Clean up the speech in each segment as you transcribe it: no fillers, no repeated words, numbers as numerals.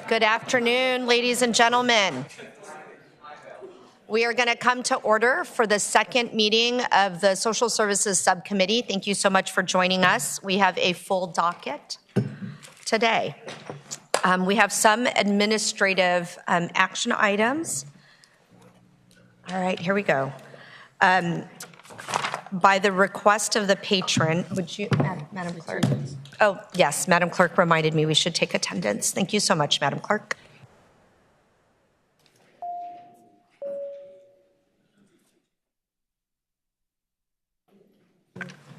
Good afternoon, ladies and gentlemen. We are going to come to order for the second meeting of the Social Services Subcommittee. Thank you so much for joining us. We have a full docket today. We have some administrative action items. All right, here we go. By the request of the patron, would you, Madam Clerk? Oh, yes, Madam Clerk reminded me we should take attendance. Thank you so much, Madam Clerk.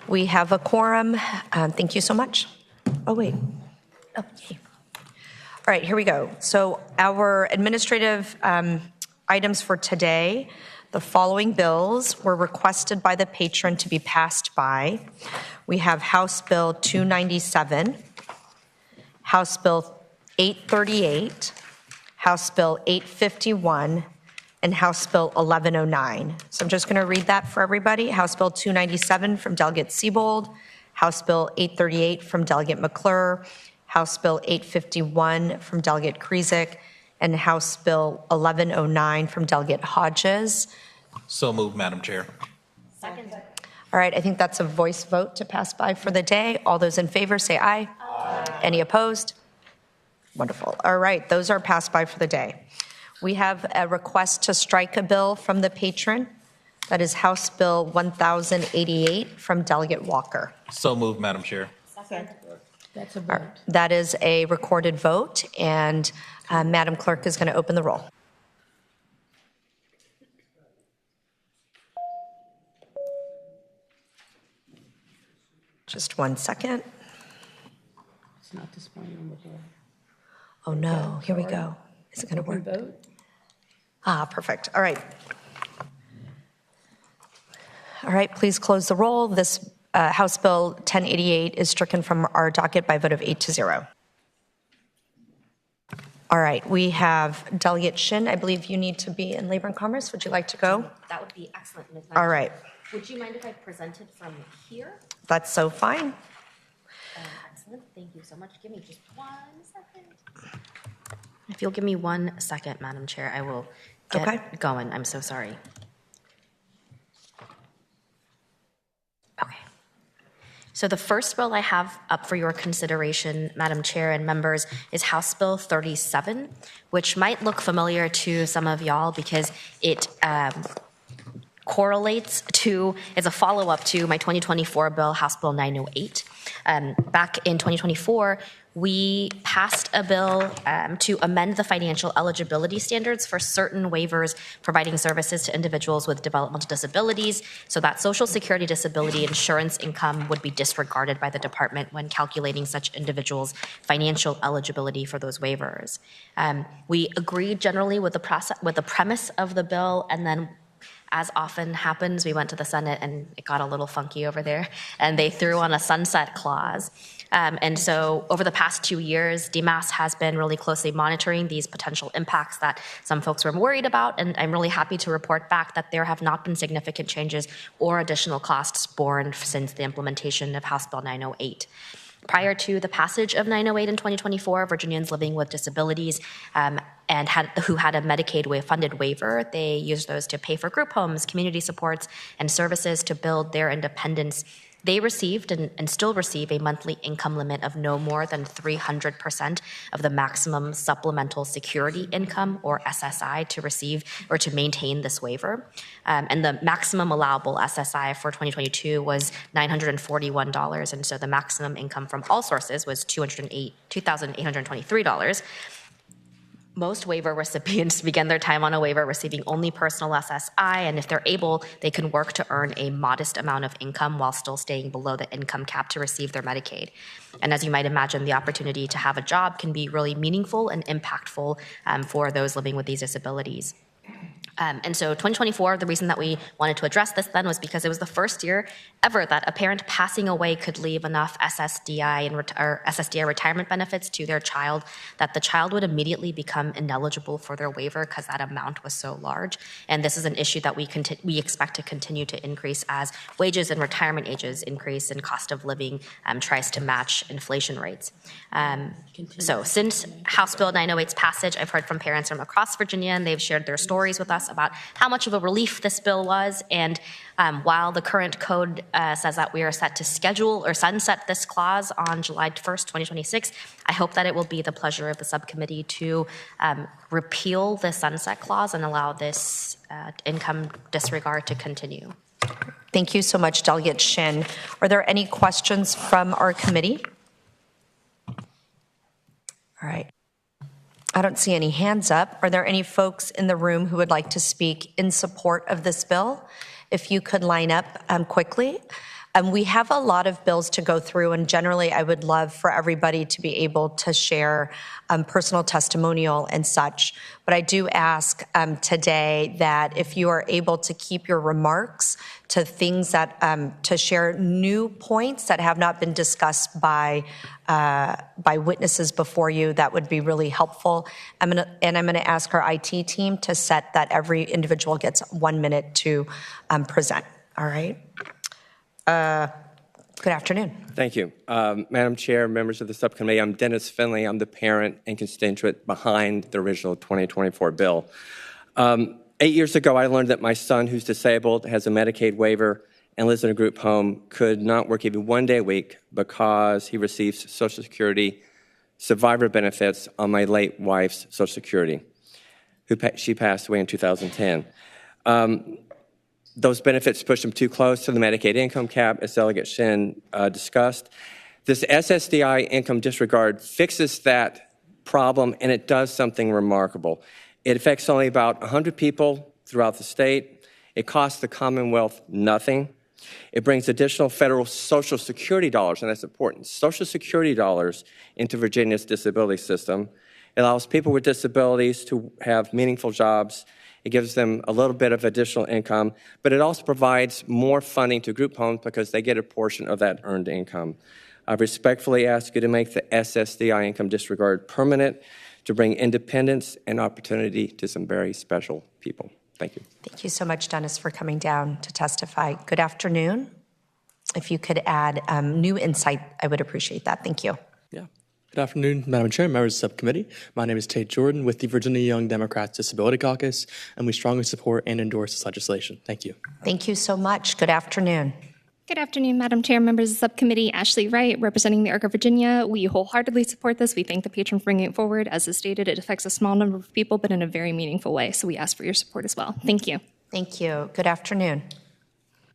We have a quorum. Thank you so much. Oh, wait. Oh, okay. All right, here we go. So our administrative items for today, the following bills were requested by the patron to be passed by. We have House Bill 297, House Bill 838, House Bill 851, and House Bill 1109. So I'm just going to read that for everybody. House Bill 297 from Delegate Siebold, House Bill 838 from Delegate McClure, House Bill 851 from Delegate Krizik, and House Bill 1109 from Delegate Hodges. So moved, Madam Chair. Second. All right, I think that's a voice vote to pass by for the day. All those in favor say aye. Aye. Any opposed? Wonderful. All right, those are passed by for the day. We have a request to strike a bill from the patron. That is House Bill 1088 from Delegate Walker. So moved, Madam Chair. Second. That's a vote. That is a recorded vote, and Madam Clerk is going to open the roll. Just 1 second. It's not displaying on the board. Oh no, here we go. Is it going to work? Vote. Perfect. All right. All right, please close the roll. This House Bill 1088 is stricken from our docket by a vote of 8-0. All right, we have Delegate Shin. I believe you need to be in Labor and Commerce. Would you like to go? That would be excellent, Ms. All right. Would you mind if I presented from here? That's so fine. Excellent. Thank you so much. Give me just 1 second. If you'll give me 1 second, Madam Chair, I will get going. I'm so sorry. Okay. So the first bill I have up for your consideration, Madam Chair and members, is House Bill 37, which might look familiar to some of y'all because it correlates to, is a follow-up to my 2024 bill, House Bill 908. Back in 2024, we passed a bill to amend the financial eligibility standards for certain waivers providing services to individuals with developmental disabilities, so that Social Security disability insurance income would be disregarded by the department when calculating such individuals' financial eligibility for those waivers. We agreed generally with the premise of the bill, and then as often happens, we went to the Senate and it got a little funky over there, and they threw on a sunset clause. And so over the past 2 years, DMAS has been really closely monitoring these potential impacts that some folks were worried about, and I'm really happy to report back that there have not been significant changes or additional costs borne since the implementation of House Bill 908. Prior to the passage of 908 in 2024, Virginians living with disabilities who had a Medicaid funded waiver, they used those to pay for group homes, community supports, and services to build their independence. They received and still receive a monthly income limit of no more than 300% of the maximum supplemental security income, or SSI, to receive or to maintain this waiver. And the maximum allowable SSI for 2022 was $941, and so the maximum income from all sources was $2,823. Most waiver recipients begin their time on a waiver receiving only personal SSI, and if they're able, they can work to earn a modest amount of income while still staying below the income cap to receive their Medicaid. And as you might imagine, the opportunity to have a job can be really meaningful and impactful for those living with these disabilities. And so 2024, the reason that we wanted to address this then was because it was the first year ever that a parent passing away could leave enough SSDI or SSDI retirement benefits to their child that the child would immediately become ineligible for their waiver because that amount was so large. And this is an issue that we expect to continue to increase as wages and retirement ages increase and cost of living tries to match inflation rates. So since House Bill 908's passage, I've heard from parents from across Virginia, and they've shared their stories with us about how much of a relief this bill was. And while the current code says that we are set to schedule or sunset this clause on July 1st, 2026, I hope that it will be the pleasure of the subcommittee to repeal the sunset clause and allow this income disregard to continue. Thank you so much, Delegate Shin. Are there any questions from our committee? All right. I don't see any hands up. Are there any folks in the room who would like to speak in support of this bill? If you could line up quickly. We have a lot of bills to go through, and generally I would love for everybody to be able to share personal testimonial and such. But I do ask today that if you are able to keep your remarks to things that, to share new points that have not been discussed by witnesses before you, that would be really helpful. I'm gonna ask our IT team to set that every individual gets 1 minute to present, all right? Good afternoon. Thank you. Madam Chair, members of the subcommittee, I'm Dennis Finley. I'm the parent and constituent behind the original 2024 bill. 8 years ago, I learned that my son, who's disabled, has a Medicaid waiver, and lives in a group home, could not work even 1 day a week because he receives Social Security survivor benefits on my late wife's Social Security. She passed away in 2010. Those benefits push them too close to the Medicaid income cap, as Delegate Shin discussed. This SSDI income disregard fixes that problem, and it does something remarkable. It affects only about 100 people throughout the state. It costs the Commonwealth nothing. It brings additional federal Social Security dollars, and that's important, Social Security dollars into Virginia's disability system. It allows people with disabilities to have meaningful jobs. It gives them a little bit of additional income, but it also provides more funding to group homes because they get a portion of that earned income. I respectfully ask you to make the SSDI income disregard permanent to bring independence and opportunity to some very special people. Thank you. Thank you so much, Dennis, for coming down to testify. Good afternoon. If you could add new insight, I would appreciate that. Thank you. Yeah. Good afternoon, Madam Chair, members of the subcommittee. My name is Tate Jordan with the Virginia Young Democrats Disability Caucus, and we strongly support and endorse this legislation. Thank you. Thank you so much. Good afternoon. Good afternoon, Madam Chair, members of the subcommittee. Ashley Wright, representing the ARC of Virginia. We wholeheartedly support this. We thank the patron for bringing it forward. As is stated, it affects a small number of people, but in a very meaningful way. So we ask for your support as well. Thank you. Thank you. Good afternoon.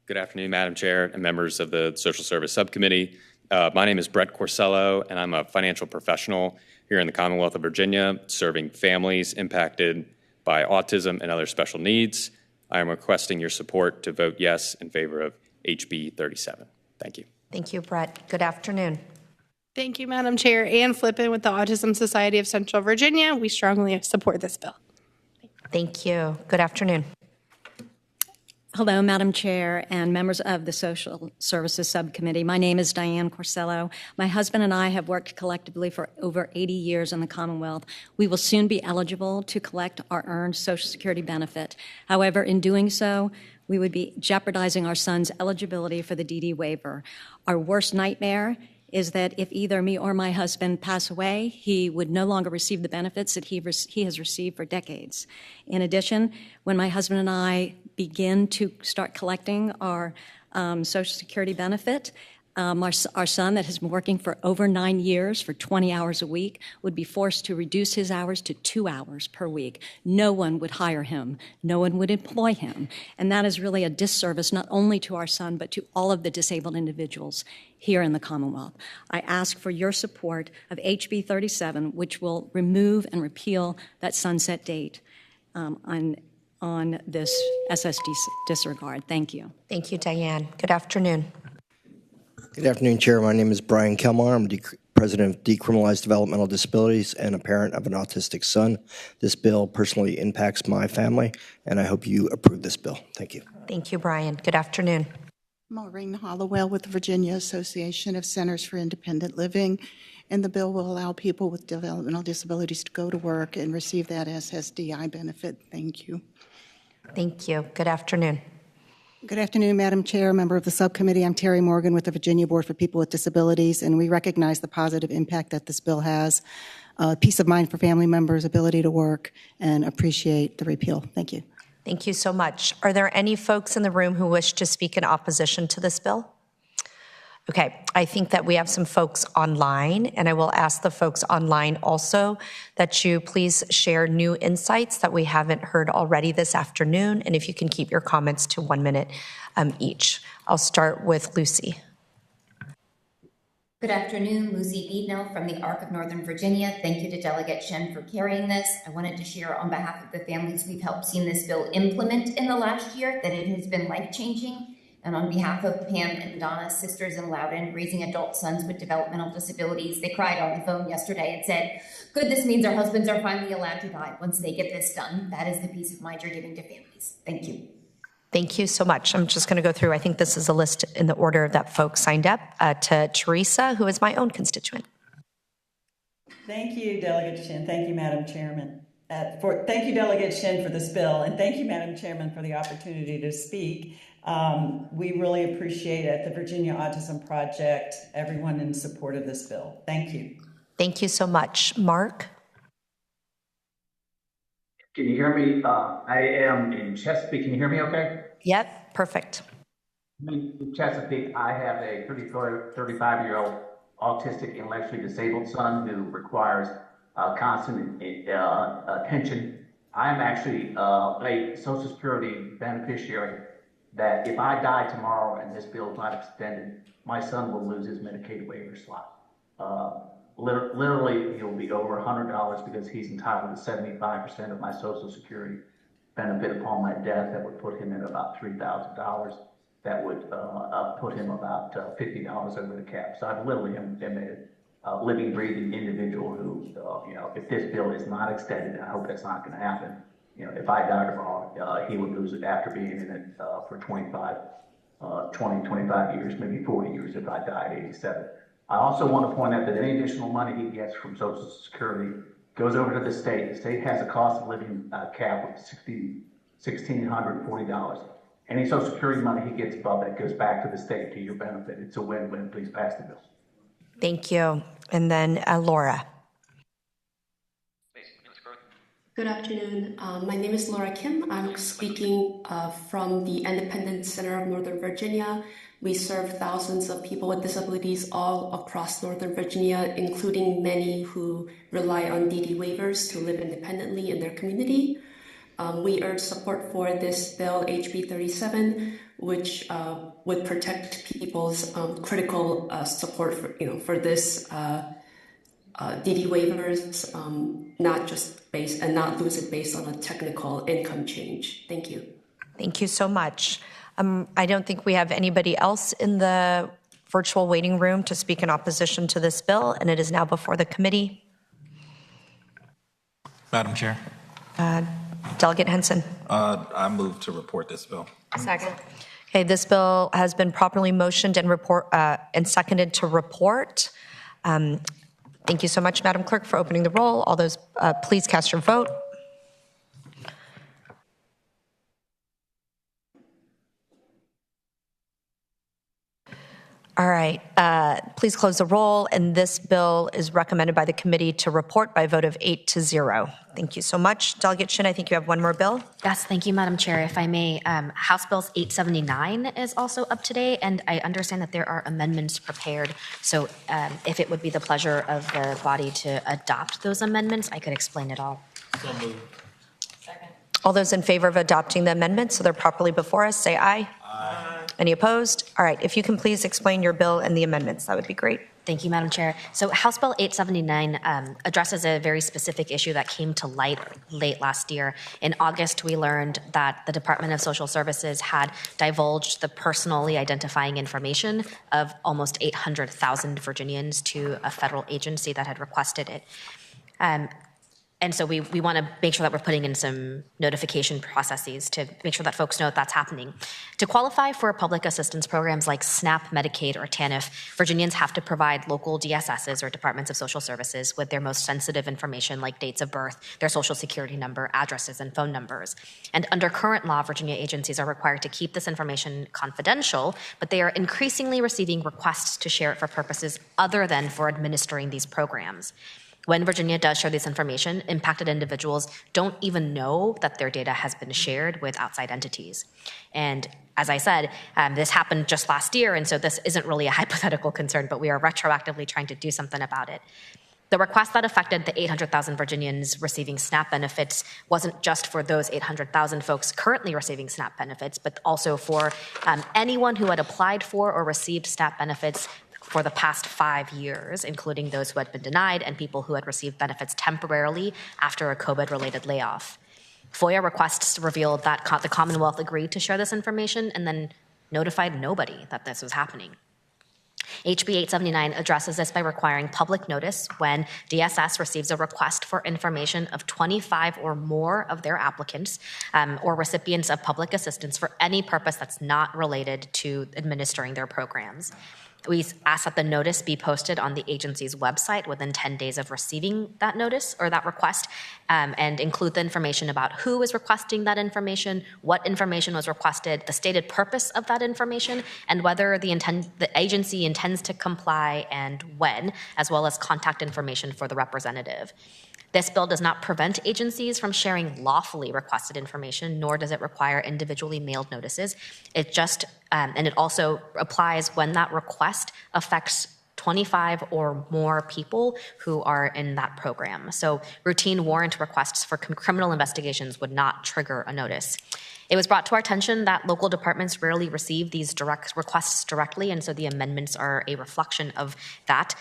Good afternoon, Madam Chair and members of the Social Service Subcommittee. My name is Brett Corsello, and I'm a financial professional here in the Commonwealth of Virginia, serving families impacted by autism and other special needs. I am requesting your support to vote yes in favor of HB 37. Thank you. Thank you, Brett. Good afternoon. Thank you, Madam Chair. Ann Flippen with the Autism Society of Central Virginia. We strongly support this bill. Thank you. Good afternoon. Hello, Madam Chair and members of the Social Services Subcommittee. My name is Diane Corsello. My husband and I have worked collectively for over 80 years in the Commonwealth. We will soon be eligible to collect our earned Social Security benefit. However, in doing so, we would be jeopardizing our son's eligibility for the DD waiver. Our worst nightmare is that if either me or my husband pass away, he would no longer receive the benefits that he has received for decades. In addition, when my husband and I begin to start collecting our Social Security benefit, our son that has been working for over 9 years for 20 hours a week would be forced to reduce his hours to 2 hours per week. No one would hire him. No one would employ him. And that is really a disservice not only to our son, but to all of the disabled individuals here in the Commonwealth. I ask for your support of HB 37, which will remove and repeal that sunset date on this SSD disregard. Thank you. Thank you, Diane. Good afternoon. Good afternoon, Chair. My name is Brian Kelmar. I'm president of Decriminalized Developmental Disabilities, and a parent of an autistic son. This bill personally impacts my family, and I hope you approve this bill. Thank you. Thank you, Brian. Good afternoon. Maureen Hollowell with the Virginia Association of Centers for Independent Living, and the bill will allow people with developmental disabilities to go to work and receive that SSDI benefit. Thank you. Thank you. Good afternoon. Good afternoon, Madam Chair, member of the subcommittee. I'm Terry Morgan with the Virginia Board for People with Disabilities, and we recognize the positive impact that this bill has, peace of mind for family members, ability to work, and appreciate the repeal. Thank you. Thank you so much. Are there any folks in the room who wish to speak in opposition to this bill? Okay, I think that we have some folks online, and I will ask the folks online also that you please share new insights that we haven't heard already this afternoon, and if you can keep your comments to 1 minute each. I'll start with Lucy. Good afternoon, Lucy Beadnell from the ARC of Northern Virginia. Thank you to Delegate Shen for carrying this. I wanted to share on behalf of the families we've helped see this bill implement in the last year that it has been life-changing. And on behalf of Pam and Donna, sisters in Loudon, raising adult sons with developmental disabilities, they cried on the phone yesterday and said, good, this means our husbands are finally allowed to die once they get this done. That is the peace of mind you're giving to families. Thank you. Thank you so much. I'm just going to go through, I think this is a list in the order that folks signed up, to Teresa, who is my own constituent. Thank you, Delegate Shen. Thank you, Madam Chairman. Thank you, Delegate Shen, for this bill, and thank you, Madam Chairman, for the opportunity to speak. We really appreciate at the Virginia Autism Project everyone in support of this bill. Thank you. Thank you so much. Mark? Can you hear me? I am in Chesapeake. Can you hear me okay? Yep, perfect. In Chesapeake, I have a 35-year-old autistic intellectually disabled son who requires constant attention. I'm actually a Social Security beneficiary that if I die tomorrow and this bill is not extended, my son will lose his Medicaid waiver slot. Literally, he'll be over $100 because he's entitled to 75% of my Social Security benefit upon my death. That would put him at about $3,000. That would put him about $50 over the cap. So I literally am a living, breathing individual who, if this bill is not extended, and I hope that's not going to happen, if I die tomorrow, he would lose it after being in it for 25 years, maybe 40 years if I die at 87. I also want to point out that any additional money he gets from Social Security goes over to the state. The state has a cost of living cap of $1,640. Any Social Security money he gets above that goes back to the state to your benefit. It's a win-win. Please pass the bill. Thank you. And then Laura. Good afternoon. My name is Laura Kim. I'm speaking from the Independent Center of Northern Virginia. We serve thousands of people with disabilities all across Northern Virginia, including many who rely on DD waivers to live independently in their community. We urge support for this bill, HB 37, which would protect people's critical support for this DD waivers, not lose it based on a technical income change. Thank you. Thank you so much. I don't think we have anybody else in the virtual waiting room to speak in opposition to this bill, and it is now before the committee. Madam Chair. Delegate Henson. I move to report this bill. Second. Okay, this bill has been properly motioned and seconded to report. Thank you so much, Madam Clerk, for opening the roll. All those, please cast your vote. All right, please close the roll, and this bill is recommended by the committee to report by a vote of 8-0. Thank you so much. Delegate Shin, I think you have one more bill. Yes, thank you, Madam Chair. If I may, House Bill 879 is also up today, and I understand that there are amendments prepared. So if it would be the pleasure of the body to adopt those amendments, I could explain it all. So moved. All those in favor of adopting the amendments, so they're properly before us, say aye. Aye. Any opposed? All right, if you can please explain your bill and the amendments, that would be great. Thank you, Madam Chair. So House Bill 879 addresses a very specific issue that came to light late last year. In August, we learned that the Department of Social Services had divulged the personally identifying information of almost 800,000 Virginians to a federal agency that had requested it. And so we want to make sure that we're putting in some notification processes to make sure that folks know that that's happening. To qualify for public assistance programs like SNAP, Medicaid, or TANF, Virginians have to provide local DSSs or Departments of Social Services with their most sensitive information like dates of birth, their social security number, addresses, and phone numbers. And under current law, Virginia agencies are required to keep this information confidential, but they are increasingly receiving requests to share it for purposes other than for administering these programs. When Virginia does share this information, impacted individuals don't even know that their data has been shared with outside entities. And as I said, this happened just last year, and so this isn't really a hypothetical concern, but we are retroactively trying to do something about it. The request that affected the 800,000 Virginians receiving SNAP benefits wasn't just for those 800,000 folks currently receiving SNAP benefits, but also for anyone who had applied for or received SNAP benefits for the past 5 years, including those who had been denied and people who had received benefits temporarily after a COVID-related layoff. FOIA requests revealed that the Commonwealth agreed to share this information and then notified nobody that this was happening. HB 879 addresses this by requiring public notice when DSS receives a request for information of 25 or more of their applicants or recipients of public assistance for any purpose that's not related to administering their programs. We ask that the notice be posted on the agency's website within 10 days of receiving that notice or that request, and include the information about who is requesting that information, what information was requested, the stated purpose of that information, and whether the agency intends to comply and when, as well as contact information for the representative. This bill does not prevent agencies from sharing lawfully requested information, nor does it require individually mailed notices. It just, and it also applies when that request affects 25 or more people who are in that program. So routine warrant requests for criminal investigations would not trigger a notice. It was brought to our attention that local departments rarely receive these direct requests directly, and so the amendments are a reflection of that.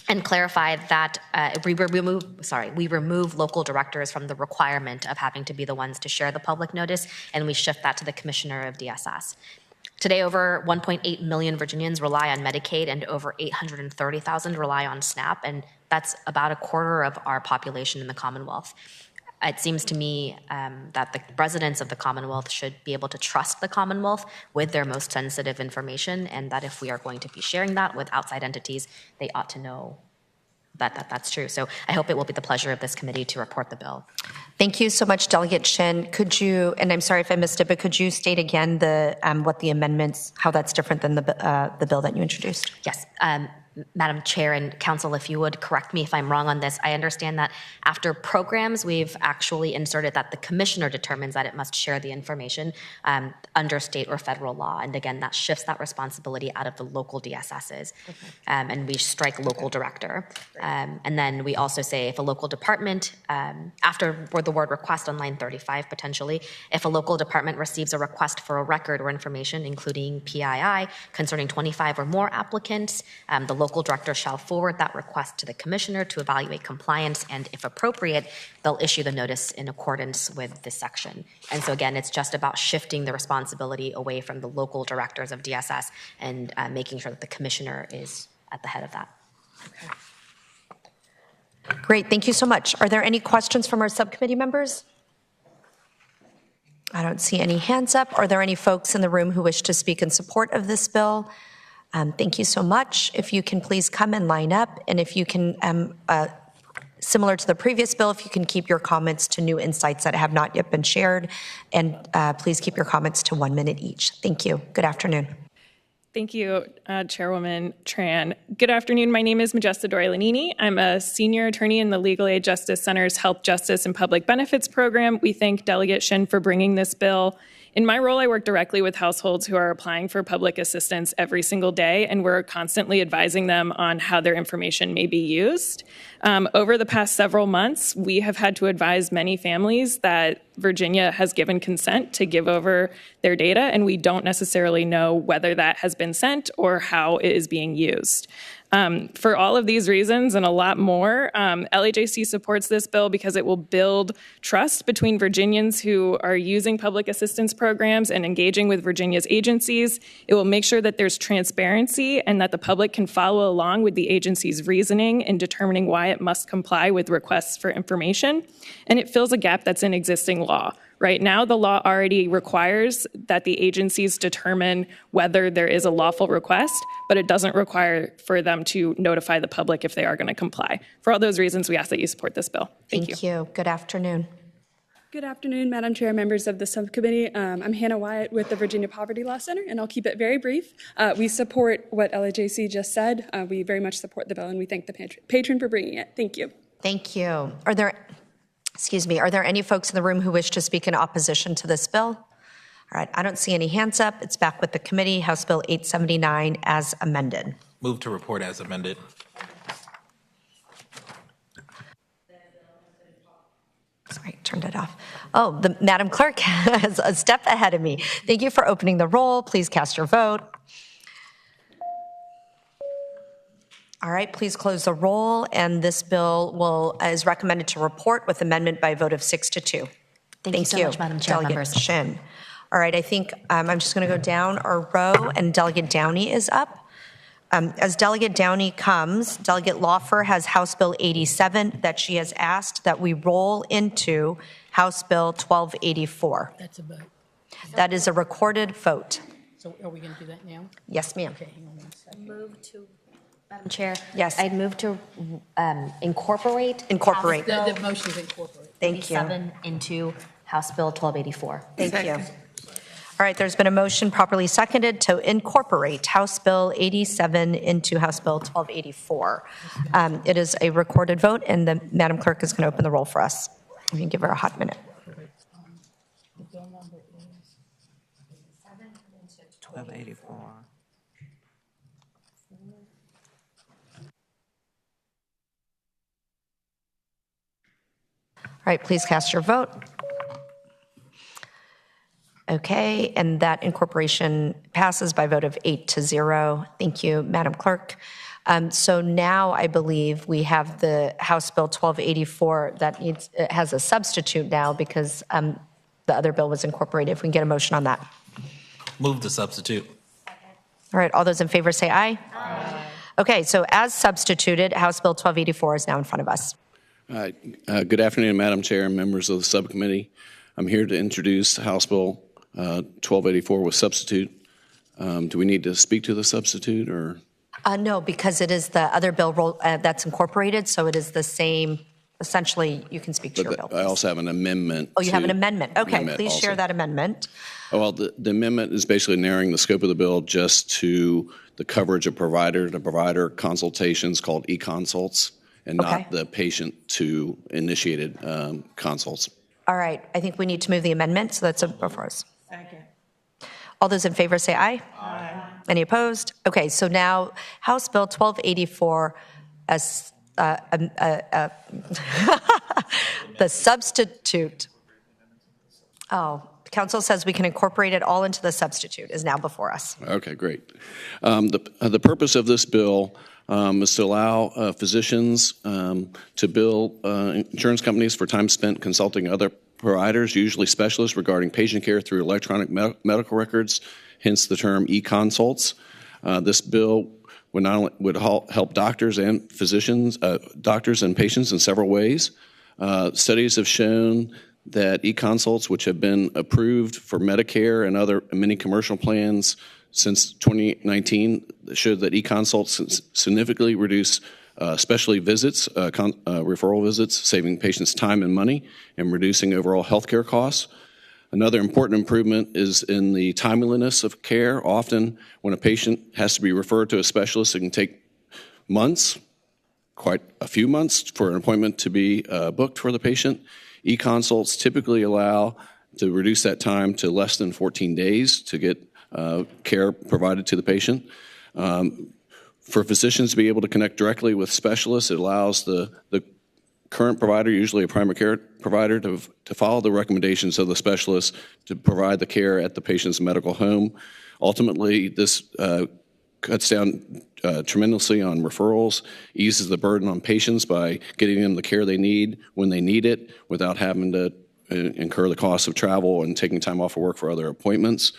And clarified that we remove local directors from the requirement of having to be the ones to share the public notice, and we shift that to the Commissioner of DSS. Today, over 1.8 million Virginians rely on Medicaid and over 830,000 rely on SNAP, and that's about a quarter of our population in the Commonwealth. It seems to me that the residents of the Commonwealth should be able to trust the Commonwealth with their most sensitive information, and that if we are going to be sharing that with outside entities, they ought to know that that's true. So I hope it will be the pleasure of this committee to report the bill. Thank you so much, Delegate Shin. Could you, and I'm sorry if I missed it, but could you state again what the amendments, how that's different than the bill that you introduced? Yes. Madam Chair and Council, if you would correct me if I'm wrong on this, I understand that after programs, we've actually inserted that the Commissioner determines that it must share the information under state or federal law. And again, that shifts that responsibility out of the local DSSs. And we strike local director. And then we also say if a local department, after the word request on line 35 potentially, if a local department receives a request for a record or information, including PII, concerning 25 or more applicants, the local director shall forward that request to the Commissioner to evaluate compliance, and if appropriate, they'll issue the notice in accordance with this section. And so again, it's just about shifting the responsibility away from the local directors of DSS and making sure that the Commissioner is at the head of that. Okay. Great, thank you so much. Are there any questions from our subcommittee members? I don't see any hands up. Are there any folks in the room who wish to speak in support of this bill? Thank you so much. If you can please come and line up, and if you can, similar to the previous bill, if you can keep your comments to new insights that have not yet been shared, and please keep your comments to 1 minute each. Thank you. Good afternoon. Thank you, Chairwoman Tran. Good afternoon. My name is Majesta Doyle-Lanini. I'm a senior attorney in the Legal Aid Justice Center's Health Justice and Public Benefits Program. We thank Delegate Shin for bringing this bill. In my role, I work directly with households who are applying for public assistance every single day, and we're constantly advising them on how their information may be used. Over the past several months, we have had to advise many families that Virginia has given consent to give over their data, and we don't necessarily know whether that has been sent or how it is being used. For all of these reasons and a lot more, LHAC supports this bill because it will build trust between Virginians who are using public assistance programs and engaging with Virginia's agencies. It will make sure that there's transparency and that the public can follow along with the agency's reasoning in determining why it must comply with requests for information. And it fills a gap that's in existing law. Right now, the law already requires that the agencies determine whether there is a lawful request, but it doesn't require for them to notify the public if they are going to comply. For all those reasons, we ask that you support this bill. Thank you. Good afternoon. Good afternoon, Madam Chair, members of the subcommittee. I'm Hannah Wyatt with the Virginia Poverty Law Center, and I'll keep it very brief. We support what LHAC just said. We very much support the bill, and we thank the patron for bringing it. Thank you. Thank you. Are there any folks in the room who wish to speak in opposition to this bill? All right, I don't see any hands up. It's back with the committee. House Bill 879 as amended. Move to report as amended. Sorry, turned it off. Oh, the Madam Clerk has a step ahead of me. Thank you for opening the roll. Please cast your vote. All right, please close the roll, and this bill is recommended to report with amendment by a vote of 6-2. Thank you so much, Madam Chair, Delegate members. Shin. All right, I think I'm just going to go down our row, and Delegate Downey is up. As Delegate Downey comes, Delegate Lawfer has House Bill 87 that she has asked that we roll into House Bill 1284. That's a vote. That is a recorded vote. So are we going to do that now? Yes, ma'am. Okay, hang on one second. Move to, Madam Chair. Yes. I'd move to incorporate. Incorporate. The motion is incorporated. Thank you. 87 into House Bill 1284. Thank you. All right, there's been a motion properly seconded to incorporate House Bill 87 into House Bill 1284. It is a recorded vote, and the Madam Clerk is going to open the roll for us. We can give her a hot minute. The bill number is 1284. All right, please cast your vote. Okay, and that incorporation passes by a vote of 8-0. Thank you, Madam Clerk. So now I believe we have the House Bill 1284 that has a substitute now because the other bill was incorporated. If we can get a motion on that. Move to substitute. All right, all those in favor say aye. Aye. Okay, so as substituted, House Bill 1284 is now in front of us. Good afternoon, Madam Chair and members of the subcommittee. I'm here to introduce House Bill 1284 with substitute. Do we need to speak to the substitute or? No, because it is the other bill that's incorporated, so it is the same. Essentially, you can speak to your bill. I also have an amendment. Oh, you have an amendment. Okay, please share that amendment. Well, the amendment is basically narrowing the scope of the bill just to the coverage of provider-to-provider consultations called e-consults and not the patient to initiated consults. All right, I think we need to move the amendment, so that's before us. Second. All those in favor say aye. Aye. Any opposed? Okay, so now House Bill 1284 as the substitute. Oh, council says we can incorporate it all into the substitute is now before us. Okay, great. The purpose of this bill is to allow physicians to bill insurance companies for time spent consulting other providers, usually specialists, regarding patient care through electronic medical records, hence the term e-consults. This bill would not only help doctors and physicians, doctors and patients in several ways. Studies have shown that e-consults, which have been approved for Medicare and many commercial plans since 2019, showed that e-consults significantly reduce specialty visits, referral visits, saving patients time and money and reducing overall healthcare costs. Another important improvement is in the timeliness of care. Often when a patient has to be referred to a specialist, it can take months, quite a few months, for an appointment to be booked for the patient. E-consults typically allow to reduce that time to less than 14 days to get care provided to the patient. For physicians to be able to connect directly with specialists, it allows the current provider, usually a primary care provider, to follow the recommendations of the specialist to provide the care at the patient's medical home. Ultimately, this cuts down tremendously on referrals, eases the burden on patients by getting them the care they need when they need it without having to incur the cost of travel and taking time off of work for other appointments.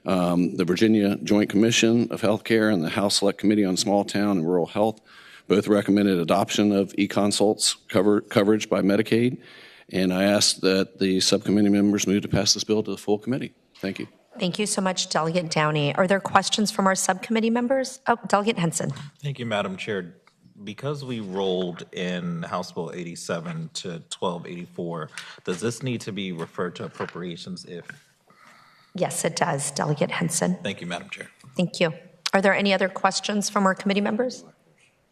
The Virginia Joint Commission of Healthcare and the House Select Committee on Small Town and Rural Health both recommended adoption of e-consults coverage by Medicaid, and I ask that the subcommittee members move to pass this bill to the full committee. Thank you. Thank you so much, Delegate Downey. Are there questions from our subcommittee members? Oh, Delegate Henson. Thank you, Madam Chair. Because we rolled in House Bill 87 to 1284, does this need to be referred to appropriations if? Yes, it does, Delegate Henson. Thank you, Madam Chair. Thank you. Are there any other questions from our committee members?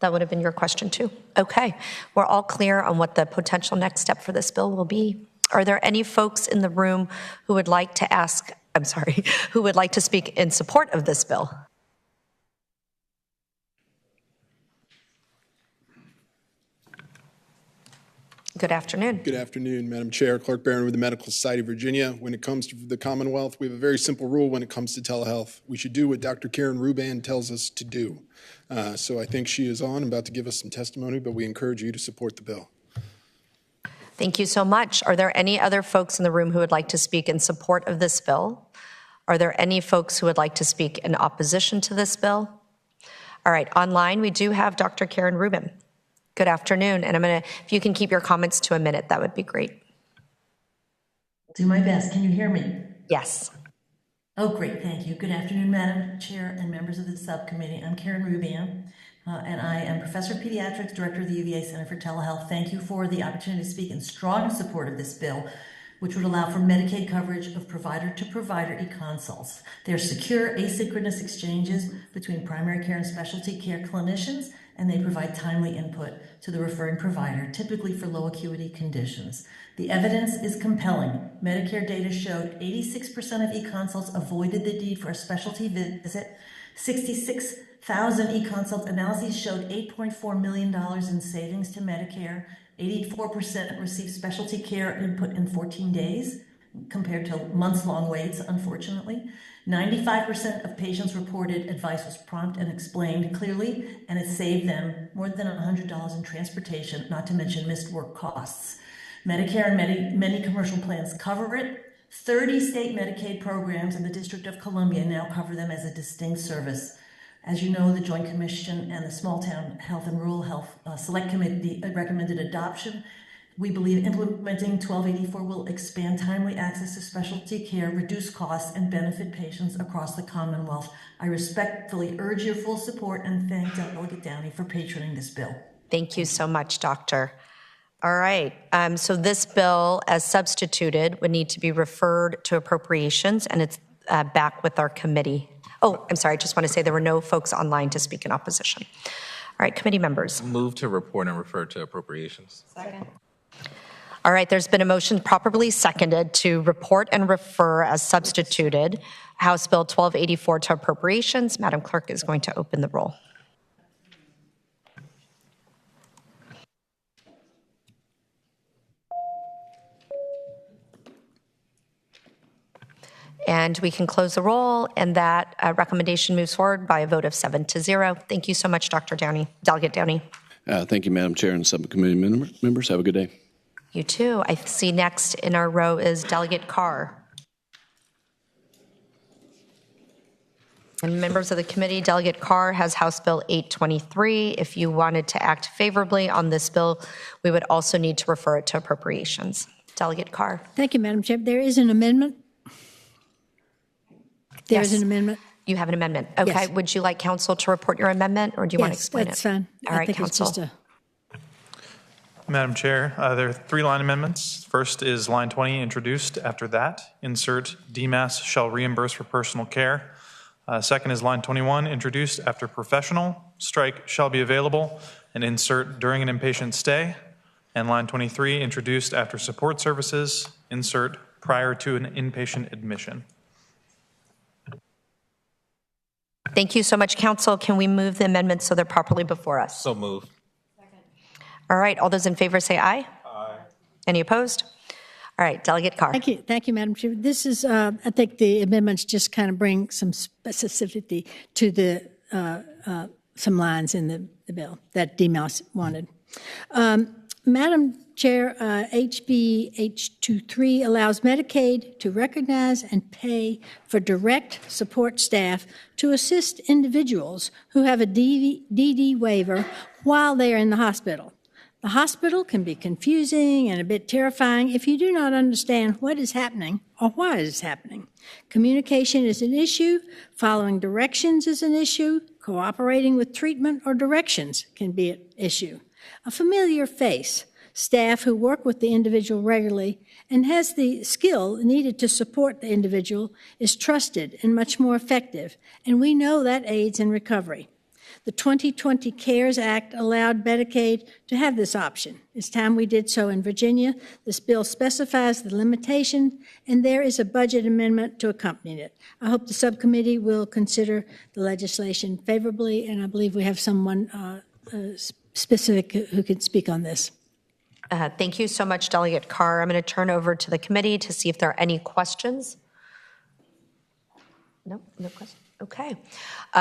That would have been your question too. Okay, we're all clear on what the potential next step for this bill will be. Are there any folks in the room who would like to who would like to speak in support of this bill? Good afternoon. Good afternoon, Madam Chair. Clark Barron with the Medical Society of Virginia. When it comes to the Commonwealth, we have a very simple rule when it comes to telehealth. We should do what Dr. Karen Ruban tells us to do. So I think she is on, about to give us some testimony, but we encourage you to support the bill. Thank you so much. Are there any other folks in the room who would like to speak in support of this bill? Are there any folks who would like to speak in opposition to this bill? All right, online we do have Dr. Karen Rubin. Good afternoon, and if you can keep your comments to a minute, that would be great. Do my best. Can you hear me? Yes. Oh, great. Thank you. Good afternoon, Madam Chair and members of the subcommittee. I'm Karen Rubin, and I am Professor of Pediatrics, Director of the UVA Center for Telehealth. Thank you for the opportunity to speak in strong support of this bill, which would allow for Medicaid coverage of provider-to-provider e-consults. They're secure, asynchronous exchanges between primary care and specialty care clinicians, and they provide timely input to the referring provider, typically for low acuity conditions. The evidence is compelling. Medicare data showed 86% of e-consults avoided the need for a specialty visit. 66,000 e-consult analyses showed $8.4 million in savings to Medicare. 84% received specialty care input in 14 days, compared to months-long waits, unfortunately. 95% of patients reported advice was prompt and explained clearly, and it saved them more than $100 in transportation, not to mention missed work costs. Medicare and many commercial plans cover it. 30 state Medicaid programs in the District of Columbia now cover them as a distinct service. As you know, the Joint Commission and the Small Town Health and Rural Health Select Committee recommended adoption. We believe implementing 1284 will expand timely access to specialty care, reduce costs, and benefit patients across the Commonwealth. I respectfully urge your full support and thank Delegate Downey for patroning this bill. Thank you so much, Doctor. All right, so this bill, as substituted, would need to be referred to appropriations, and it's back with our committee. Oh, I'm sorry, I just want to say there were no folks online to speak in opposition. All right, committee members. Move to report and refer to appropriations. Second. All right, there's been a motion properly seconded to report and refer as substituted House Bill 1284 to appropriations. Madam Clerk is going to open the roll. And we can close the roll, and that recommendation moves forward by a vote of 7-0. Thank you so much, Dr. Downey, Delegate Downey. Thank you, Madam Chair and subcommittee members. Have a good day. You too. I see next in our row is Delegate Carr. And members of the committee, Delegate Carr has House Bill 823. If you wanted to act favorably on this bill, we would also need to refer it to appropriations. Delegate Carr. Thank you, Madam Chair. There is an amendment. There is an amendment. You have an amendment. Okay. Yes. Would you like counsel to report your amendment, or do you want to explain that's it? fine. All right, counsel. Madam Chair, there are 3 line amendments. First is line 20, introduced. After that, insert DMAS shall reimburse for personal care. Second is line 21, introduced. After professional, strike shall be available, and insert during an inpatient stay. And line 23, introduced. After support services, insert prior to an inpatient admission. Thank you so much, Council. Can we move the amendments so they're properly before us? So moved. All right, all those in favor say aye. Aye. Any opposed? All right, Delegate Carr. Thank you, Madam Chair. This is, I think the amendments just kind of bring some specificity to the, some lines in the bill that DMAS wanted. Madam Chair, HB H23 allows Medicaid to recognize and pay for direct support staff to assist individuals who have a DD waiver while they are in the hospital. The hospital can be confusing and a bit terrifying if you do not understand what is happening or why it is happening. Communication is an issue, following directions is an issue, cooperating with treatment or directions can be an issue. A familiar face, staff who work with the individual regularly and has the skill needed to support the individual is trusted and much more effective, and we know that aids in recovery. The 2020 CARES Act allowed Medicaid to have this option. It's time we did so in Virginia. This bill specifies the limitation, and there is a budget amendment to accompany it. I hope the subcommittee will consider the legislation favorably, and I believe we have someone specific who can speak on this. Thank you so much, Delegate Carr. I'm going to turn over to the committee to see if there are any questions. No questions. Okay.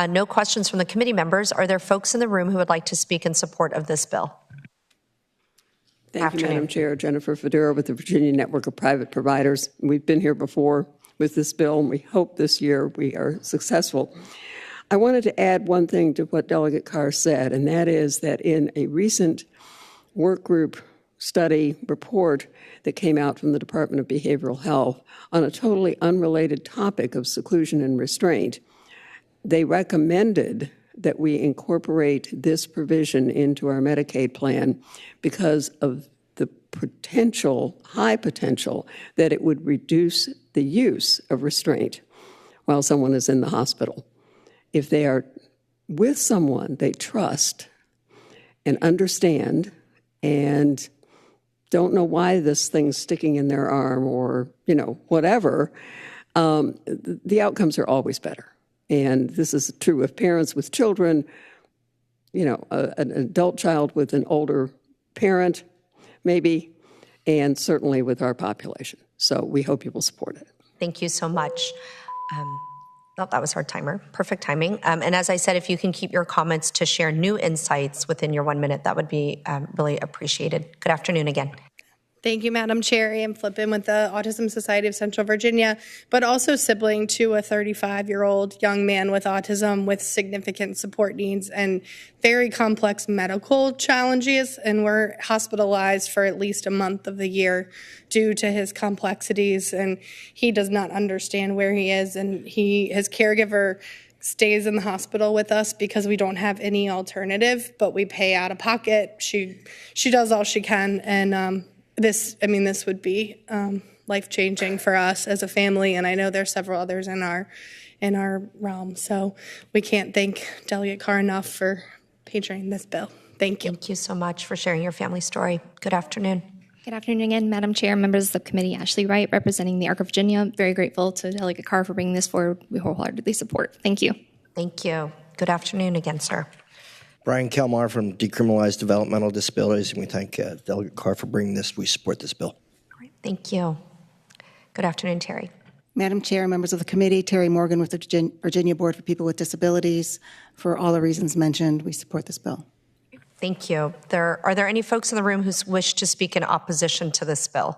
No questions from the committee members. Are there folks in the room who would like to speak in support of this bill? Thank you, Madam Chair. Jennifer Fedora with the Virginia Network of Private Providers. We've been here before with this bill, and we hope this year we are successful. I wanted to add one thing to what Delegate Carr said, and that is that in a recent work group study report that came out from the Department of Behavioral Health on a totally unrelated topic of seclusion and restraint, they recommended that we incorporate this provision into our Medicaid plan because of the high potential that it would reduce the use of restraint while someone is in the hospital. If they are with someone they trust and understand and don't know why this thing's sticking in their arm or, whatever, the outcomes are always better. And this is true of parents with children, an adult child with an older parent, maybe, and certainly with our population. So we hope you will support it. Thank you so much. That was our timer. Perfect timing. And as I said, if you can keep your comments to share new insights within your 1 minute, that would be really appreciated. Good afternoon again. Thank you, Madam Chair. I'm Flippin with the Autism Society of Central Virginia, but also sibling to a 35-year-old young man with autism with significant support needs and very complex medical challenges, and we're hospitalized for at least a month of the year due to his complexities, and he does not understand where he is, and his caregiver stays in the hospital with us because we don't have any alternative, but we pay out of pocket. She does all she can, and this would be life-changing for us as a family, and I know there's several others in our realm. So we can't thank Delegate Carr enough for patroning this bill. Thank you. Thank you so much for sharing your family story. Good afternoon. Good afternoon again, Madam Chair, members of the subcommittee. Ashley Wright, representing the Arc of Virginia. Very grateful to Delegate Carr for bringing this forward. We wholeheartedly support. Thank you. Thank you. Good afternoon again, sir. Brian Kelmar from Decriminalize Developmental Disabilities, and we thank Delegate Carr for bringing this. We support this bill. Thank you. Good afternoon, Terry. Madam Chair, members of the committee, Terry Morgan with the Virginia Board for People with Disabilities. For all the reasons mentioned, we support this bill. Thank you. Are there any folks in the room who wish to speak in opposition to this bill?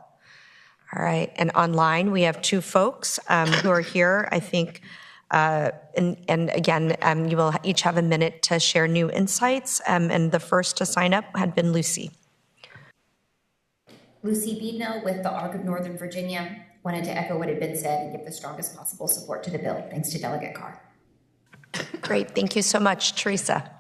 All right. And online, we have two folks who are here, I think. And again, you will each have a minute to share new insights. And the first to sign up had been Lucy. Lucy Beedno with the Arc of Northern Virginia. Wanted to echo what had been said and give the strongest possible support to the bill. Thanks to Delegate Carr. Great. Thank you so much. Teresa.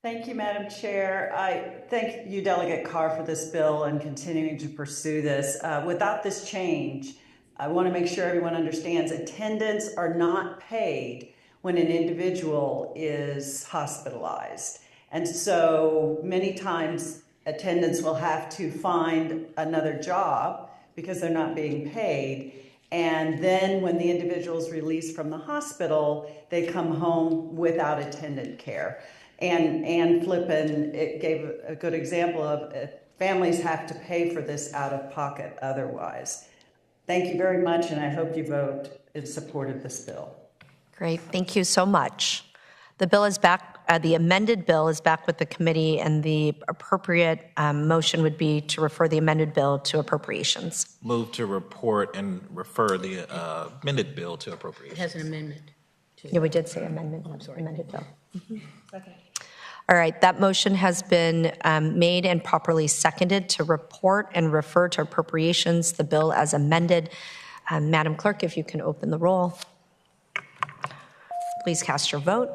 Thank you, Madam Chair. I thank you, Delegate Carr, for this bill and continuing to pursue this. Without this change, I want to make sure everyone understands attendants are not paid when an individual is hospitalized. And so many times attendants will have to find another job because they're not being paid. And then when the individual is released from the hospital, they come home without attendant care. And Flippin, it gave a good example of families have to pay for this out of pocket otherwise. Thank you very much, and I hope you vote in support of this bill. Great, thank you so much. The bill is back, the amended bill is back with the committee, and the appropriate motion would be to refer the amended bill to appropriations. Move to report and refer the amended bill to It appropriations. has an amendment. Yeah, we did say amendment, amended bill. Okay. All right, that motion has been made and properly seconded to report and refer to appropriations, the bill as amended. Madam Clerk, if you can open the roll. Please cast your vote.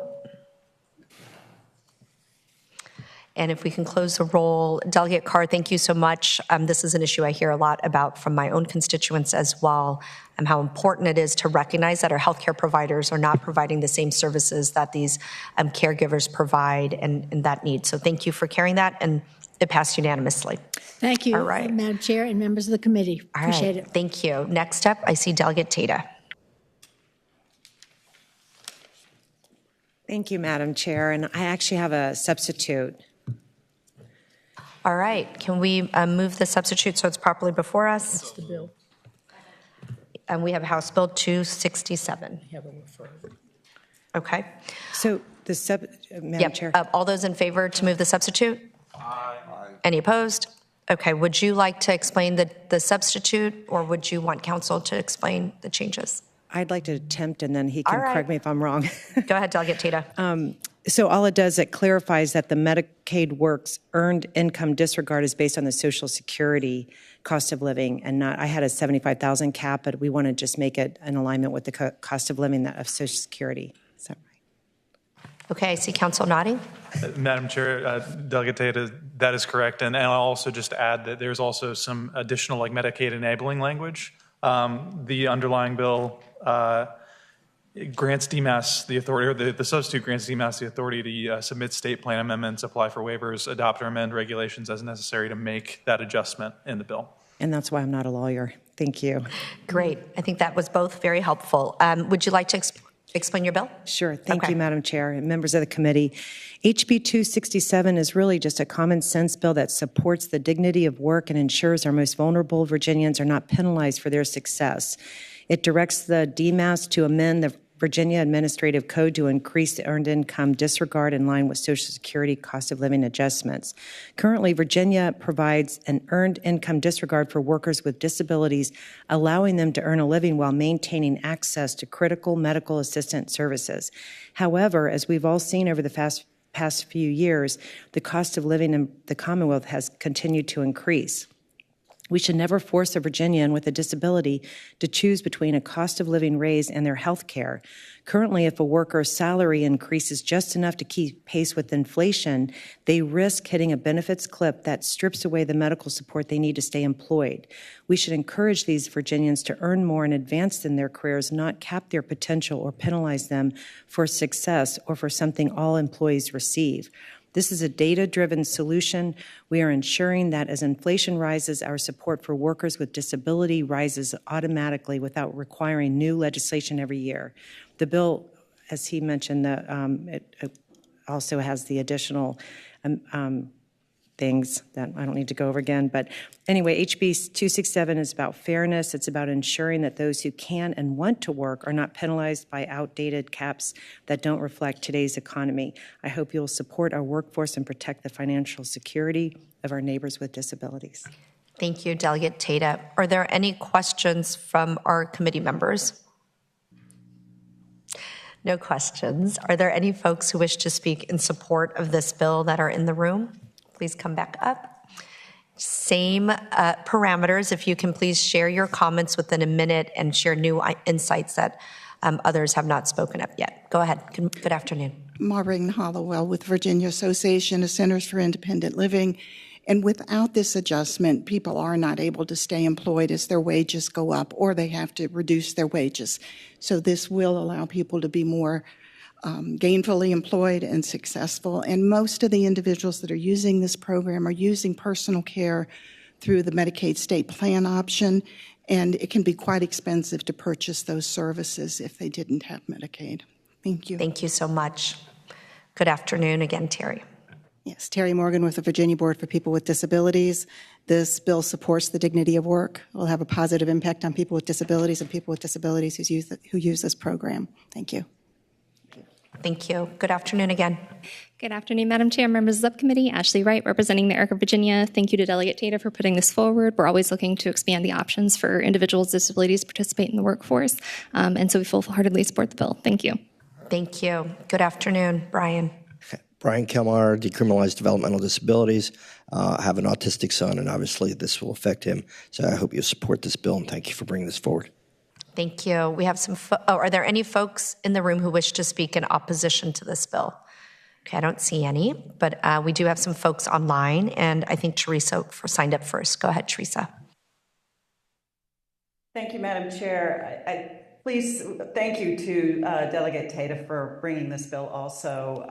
And if we can close the roll. Delegate Carr, thank you so much. This is an issue I hear a lot about from my own constituents as well, how important it is to recognize that our healthcare providers are not providing the same services that these caregivers provide and that need. So thank you for carrying that, and it passed unanimously. Thank you, All right. Madam Chair and members of the committee. All Appreciate right. it. Thank you. Next up, I see Delegate Tata. Thank you, Madam Chair. And I actually have a substitute. All right. Can we move the substitute so it's properly before us? It's the bill. And we have House Bill 267. I have a referral. Okay. So the Madam Yep. Chair. All those in favor to move the substitute? Aye. Any opposed? Okay. Would you like to explain the substitute, or would you want council to explain the changes? I'd like to attempt, and then he can All right. correct me if I'm wrong. Go ahead, Delegate Tata. So all it does, it clarifies that the Medicaid works earned income disregard is based on the Social Security cost of living, and not. I had a $75,000 cap, but we want to just make it in alignment with the cost of living of Social Security. Is that right? Okay. I see council nodding. Madam Chair, Delegate Tata, that is correct. And I'll also just add that there's also some additional Medicaid enabling language. The underlying bill grants DMAS the authority, or the substitute grants DMAS the authority to submit state plan amendments, apply for waivers, adopt or amend regulations as necessary to make that adjustment in the bill. And that's why I'm not a lawyer. Thank you. Great. I think that was both very helpful. Would you like to explain your bill? Sure. Thank Okay. you, Madam Chair and members of the committee. HB 267 is really just a common sense bill that supports the dignity of work and ensures our most vulnerable Virginians are not penalized for their success. It directs the DMAS to amend the Virginia Administrative Code to increase the earned income disregard in line with Social Security cost of living adjustments. Currently, Virginia provides an earned income disregard for workers with disabilities, allowing them to earn a living while maintaining access to critical medical assistance services. However, as we've all seen over the past few years, the cost of living in the Commonwealth has continued to increase. We should never force a Virginian with a disability to choose between a cost of living raise and their health care. Currently, if a worker's salary increases just enough to keep pace with inflation, they risk hitting a benefits cliff that strips away the medical support they need to stay employed. We should encourage these Virginians to earn more and advance in their careers, not cap their potential or penalize them for success or for something all employees receive. This is a data-driven solution. We are ensuring that as inflation rises, our support for workers with disability rises automatically without requiring new legislation every year. The bill, as he mentioned, it also has the additional things that I don't need to go over again. But anyway, HB 267 is about fairness. It's about ensuring that those who can and want to work are not penalized by outdated caps that don't reflect today's economy. I hope you'll support our workforce and protect the financial security of our neighbors with disabilities. Thank you, Delegate Tata. Are there any questions from our committee members? No questions. Are there any folks who wish to speak in support of this bill that are in the room? Please come back up. Same parameters. If you can please share your comments within a minute and share new insights that others have not spoken up yet. Go ahead. Good afternoon. Maureen Hollowell with Virginia Association of Centers for Independent Living. And without this adjustment, people are not able to stay employed as their wages go up, or they have to reduce their wages. So this will allow people to be more gainfully employed and successful. And most of the individuals that are using this program are using personal care through the Medicaid state plan option, and it can be quite expensive to purchase those services if they didn't have Medicaid. Thank you. Thank you so much. Good afternoon again, Terry. Yes, Terry Morgan with the Virginia Board for People with Disabilities. This bill supports the dignity of work. It will have a positive impact on people with disabilities and people with disabilities who use this program. Thank you. Thank you. Good afternoon again. Good afternoon, Madam Chair, members of the subcommittee. Ashley Wright, representing the ARC of Virginia. Thank you to Delegate Tata for putting this forward. We're always looking to expand the options for individuals with disabilities to participate in the workforce, and so we full-heartedly support the bill. Thank you. Thank you. Good afternoon, Brian. Brian Kelmar, decriminalized developmental disabilities. I have an autistic son, and obviously this will affect him. So I hope you support this bill, and thank you for bringing this forward. Thank you. We have some, are there any folks in the room who wish to speak in opposition to this bill? Okay, I don't see any, but we do have some folks online, and I think Teresa signed up first. Go ahead, Teresa. Thank you, Madam Chair. Please, thank you to Delegate Tata for bringing this bill also.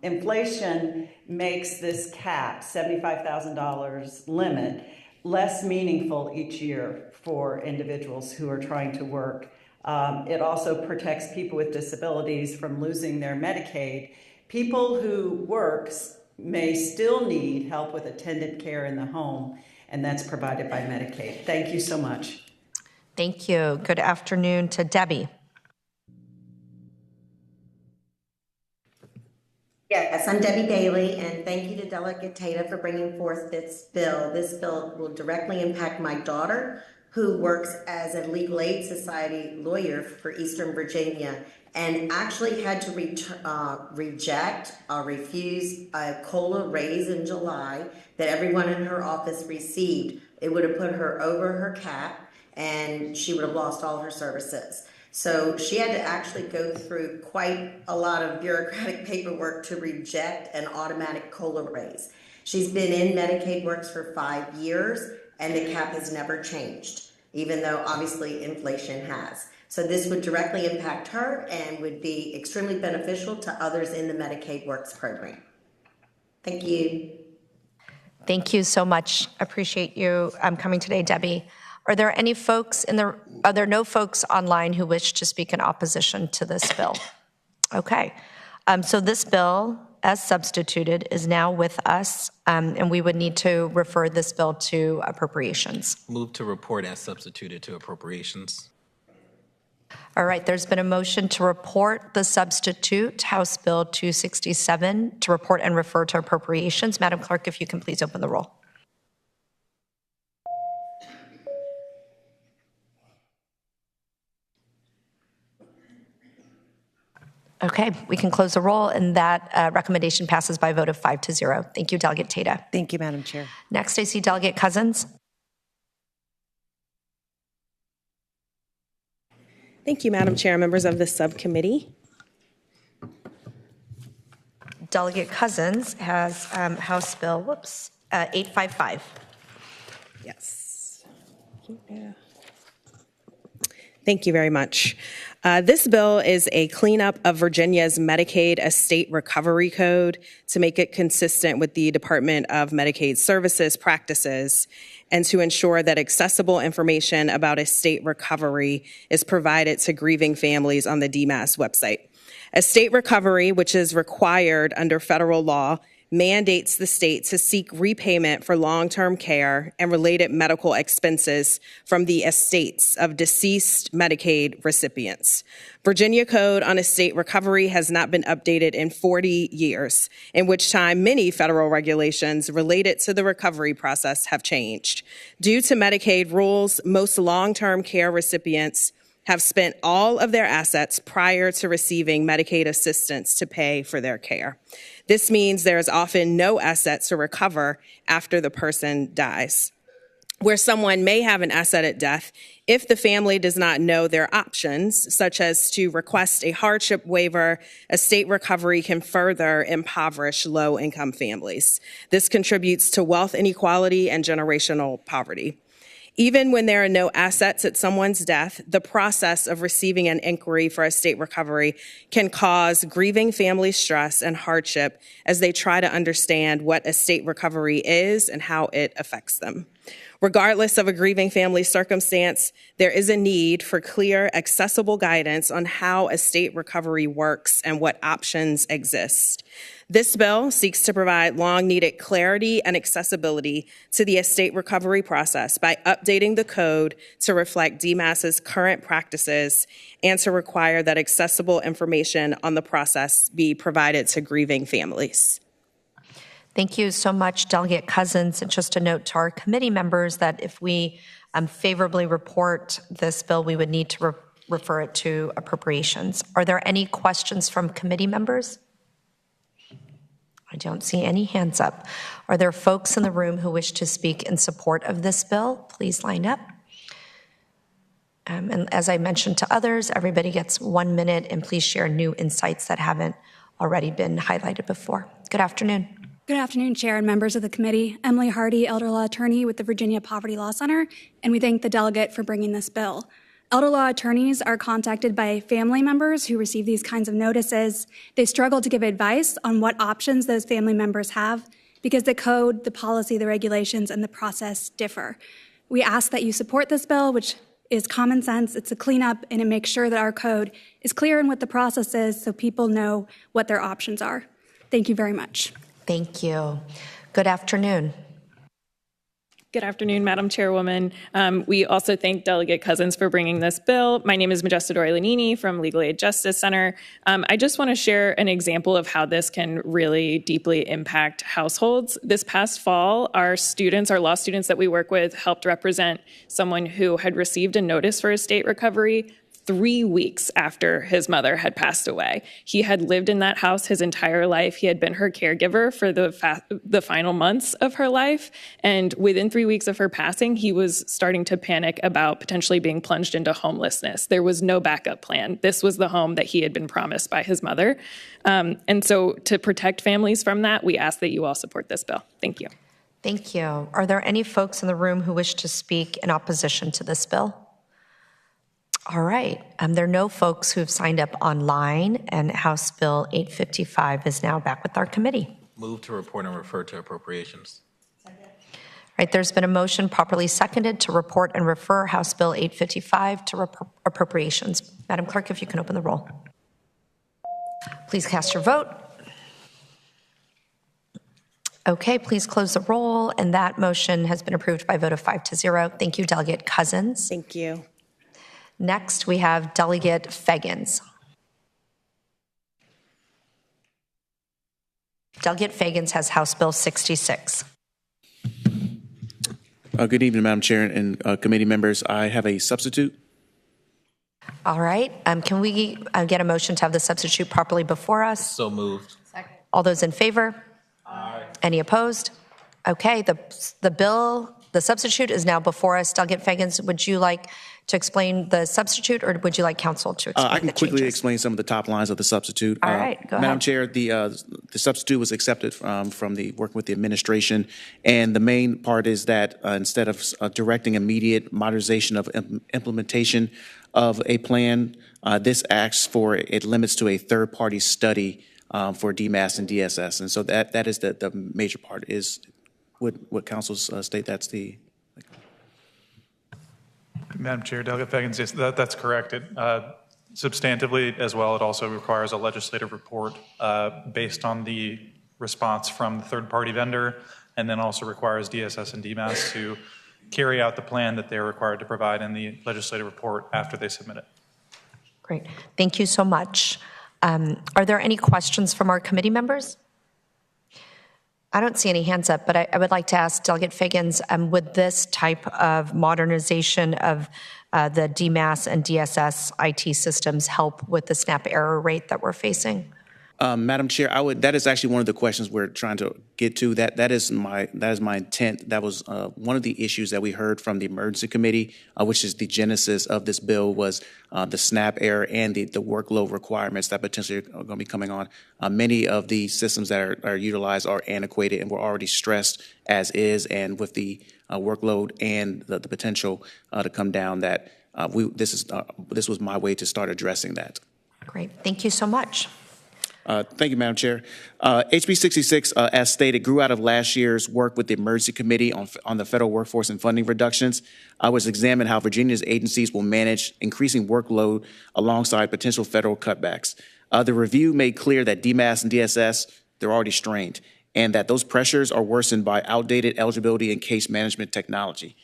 Inflation makes this cap, $75,000 limit, less meaningful each year for individuals who are trying to work. It also protects people with disabilities from losing their Medicaid. People who work may still need help with attendant care in the home, and that's provided by Medicaid. Thank you so much. Thank you. Good afternoon to Debbie. Yes, I'm Debbie Daly, and thank you to Delegate Tata for bringing forth this bill. This bill will directly impact my daughter, who works as a legal aid society lawyer for Eastern Virginia, and actually had to reject or refuse a COLA raise in July that everyone in her office received. It would have put her over her cap, and she would have lost all her services. So she had to actually go through quite a lot of bureaucratic paperwork to reject an automatic COLA raise. She's been in Medicaid Works for 5 years, and the cap has never changed, even though obviously inflation has. So this would directly impact her and would be extremely beneficial to others in the Medicaid Works program. Thank you. Thank you so much. Appreciate you coming today, Debbie. Are there any folks are there no folks online who wish to speak in opposition to this bill? Okay. So this bill, as substituted, is now with us, and we would need to refer this bill to appropriations. Move to report as substituted to appropriations. All right, there's been a motion to report the substitute, House Bill 267, to report and refer to appropriations. Madam Clerk, if you can please open the roll. Okay, we can close the roll, and that recommendation passes by a vote of 5-0. Thank you, Delegate Tata. Thank you, Madam Chair. Next, I see Delegate Cousins. Thank you, Madam Chair, members of the subcommittee. Delegate Cousins has House Bill, 855. Yes. Thank you very much. This bill is a cleanup of Virginia's Medicaid Estate Recovery Code to make it consistent with the Department of Medicaid Services practices and to ensure that accessible information about estate recovery is provided to grieving families on the DMAS website. Estate recovery, which is required under federal law, mandates the state to seek repayment for long-term care and related medical expenses from the estates of deceased Medicaid recipients. Virginia Code on Estate Recovery has not been updated in 40 years, in which time many federal regulations related to the recovery process have changed. Due to Medicaid rules, most long-term care recipients have spent all of their assets prior to receiving Medicaid assistance to pay for their care. This means there is often no assets to recover after the person dies. Where someone may have an asset at death, if the family does not know their options, such as to request a hardship waiver, estate recovery can further impoverish low-income families. This contributes to wealth inequality and generational poverty. Even when there are no assets at someone's death, the process of receiving an inquiry for estate recovery can cause grieving family stress and hardship as they try to understand what estate recovery is and how it affects them. Regardless of a grieving family's circumstance, there is a need for clear, accessible guidance on how estate recovery works and what options exist. This bill seeks to provide long-needed clarity and accessibility to the estate recovery process by updating the code to reflect DMAS's current practices and to require that accessible information on the process be provided to grieving families. Thank you so much, Delegate Cousins. And just a note to our committee members that if we favorably report this bill, we would need to refer it to appropriations. Are there any questions from committee members? I don't see any hands up. Are there folks in the room who wish to speak in support of this bill? Please line up. And as I mentioned to others, everybody gets 1 minute, and please share new insights that haven't already been highlighted before. Good afternoon. Good afternoon, Chair and members of the committee. Emily Hardy, Elder Law Attorney with the Virginia Poverty Law Center, and we thank the delegate for bringing this bill. Elder law attorneys are contacted by family members who receive these kinds of notices. They struggle to give advice on what options those family members have because the code, the policy, the regulations, and the process differ. We ask that you support this bill, which is common sense. It's a cleanup, and it makes sure that our code is clear in what the process is so people know what their options are. Thank you very much. Thank you. Good afternoon. Good afternoon, Madam Chairwoman. We also thank Delegate Cousins for bringing this bill. My name is Modesta Dory-Lanini from Legal Aid Justice Center. I just want to share an example of how this can really deeply impact households. This past fall, our law students that we work with, helped represent someone who had received a notice for estate recovery 3 weeks after his mother had passed away. He had lived in that house his entire life. He had been her caregiver for the final months of her life. And within 3 weeks of her passing, he was starting to panic about potentially being plunged into homelessness. There was no backup plan. This was the home that he had been promised by his mother. And so to protect families from that, we ask that you all support this bill. Thank you. Thank you. Are there any folks in the room who wish to speak in opposition to this bill? All right. There are no folks who have signed up online, and House Bill 855 is now back with our committee. Move to report and refer to appropriations. All right. There's been a motion properly seconded to report and refer House Bill 855 to appropriations. Madam Clerk, if you can open the roll. Please cast your vote. Okay, please close the roll, and that motion has been approved by a vote of 5-0. Thank you, Delegate Cousins. Thank you. Next, we have Delegate Fagans. Delegate Fagans has House Bill 66. Good evening, Madam Chair and committee members. I have a substitute. All right. Can we get a motion to have the substitute properly before us? So moved. Second. All those in favor? Aye. Any opposed? Okay, the substitute is now before us. Delegate Fagans, would you like to explain the substitute, or would you like counsel to explain I can the quickly changes? explain some of the top lines of the substitute. All right, go ahead. Madam Chair, the substitute was accepted from the working with the administration, and the main part is that instead of directing immediate modernization of implementation of a plan, this asks for it limits to a third-party study for DMAS and DSS, and so that is the major part. Is what councils state that's the. Madam Chair, Delegate Fagans, yes, that's correct. Substantively as well, it also requires a legislative report based on the response from the third-party vendor, and then also requires DSS and DMAS to carry out the plan that they're required to provide in the legislative report after they submit it. Great. Thank you so much. Are there any questions from our committee members? I don't see any hands up, but I would like to ask Delegate Fagans, would this type of modernization of the DMAS and DSS IT systems help with the SNAP error rate that we're facing? Madam Chair, that is actually one of the questions we're trying to get to. That is my intent. That was one of the issues that we heard from the Emergency Committee, which is the genesis of this bill, was the SNAP error and the workload requirements that potentially are going to be coming on. Many of the systems that are utilized are antiquated and were already stressed as is, and with the workload and the potential to come down, that this was my way to start addressing that. Great. Thank you so much. Thank you, Madam Chair. HB 66, as stated, grew out of last year's work with the Emergency Committee on the federal workforce and funding reductions. I was examined how Virginia's agencies will manage increasing workload alongside potential federal cutbacks. The review made clear that DMAS and DSS, they're already strained, and that those pressures are worsened by outdated eligibility and case management technology.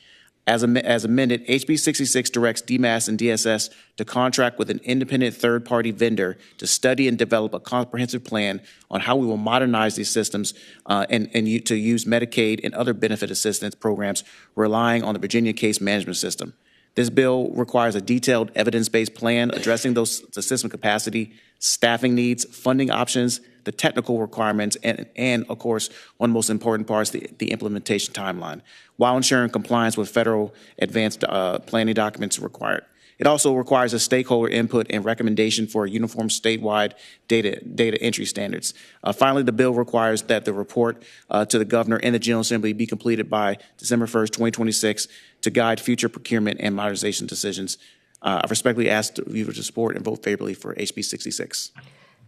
As amended, HB 66 directs DMAS and DSS to contract with an independent third-party vendor to study and develop a comprehensive plan on how we will modernize these systems and to use Medicaid and other benefit assistance programs relying on the Virginia case management system. This bill requires a detailed evidence-based plan addressing the system capacity, staffing needs, funding options, the technical requirements, and of course, one most important part is the implementation timeline, while ensuring compliance with federal advanced planning documents required. It also requires a stakeholder input and recommendation for uniform statewide data entry standards. Finally, the bill requires that the report to the governor and the General Assembly be completed by December 1st, 2026 to guide future procurement and modernization decisions. I respectfully ask you to support and vote favorably for HB 66.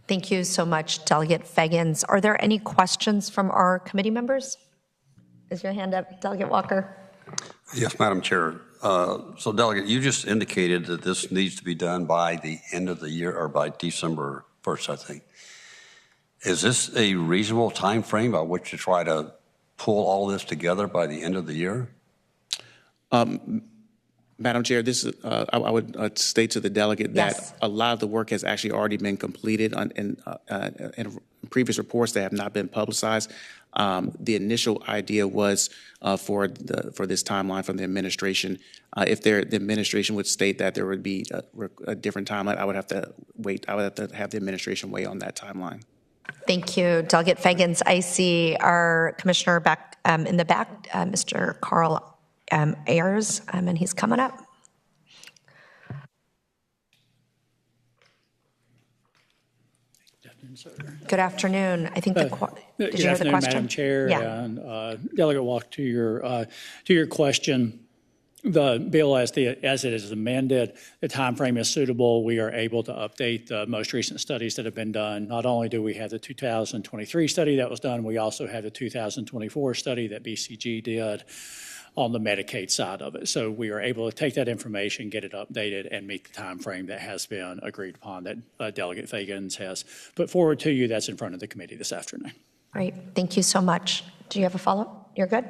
Thank you so much, Delegate Fagans. Are there any questions from our committee members? Is your hand up, Delegate Walker? Yes, Madam Chair. So, Delegate, you just indicated that this needs to be done by the end of the year or by December 1st, I think. Is this a reasonable time frame by which to try to pull all this together by the end of the year? Madam Chair, this is, I would state to the delegate that a lot of the work has actually already been completed in previous reports that have not been publicized. The initial idea was for this timeline from the administration. If the administration would state that there would be a different timeline, I would have to wait. I would have to have the administration weigh on that timeline. Thank you, Delegate Fagans. I see our commissioner back in the back, Mr. Carl Ayers, and he's coming up. Good afternoon. I think did you hear the question? Madam Chair, yeah. And Delegate Walk, to your question, the bill as it is amended, the time frame is suitable. We are able to update the most recent studies that have been done. Not only do we have the 2023 study that was done, we also have the 2024 study that BCG did on the Medicaid side of it. So we are able to take that information, get it updated, and meet the time frame that has been agreed upon that Delegate Fagans has put forward to you. That's in front of the committee this afternoon. Great. Thank you so much. Do you have a follow-up? You're good?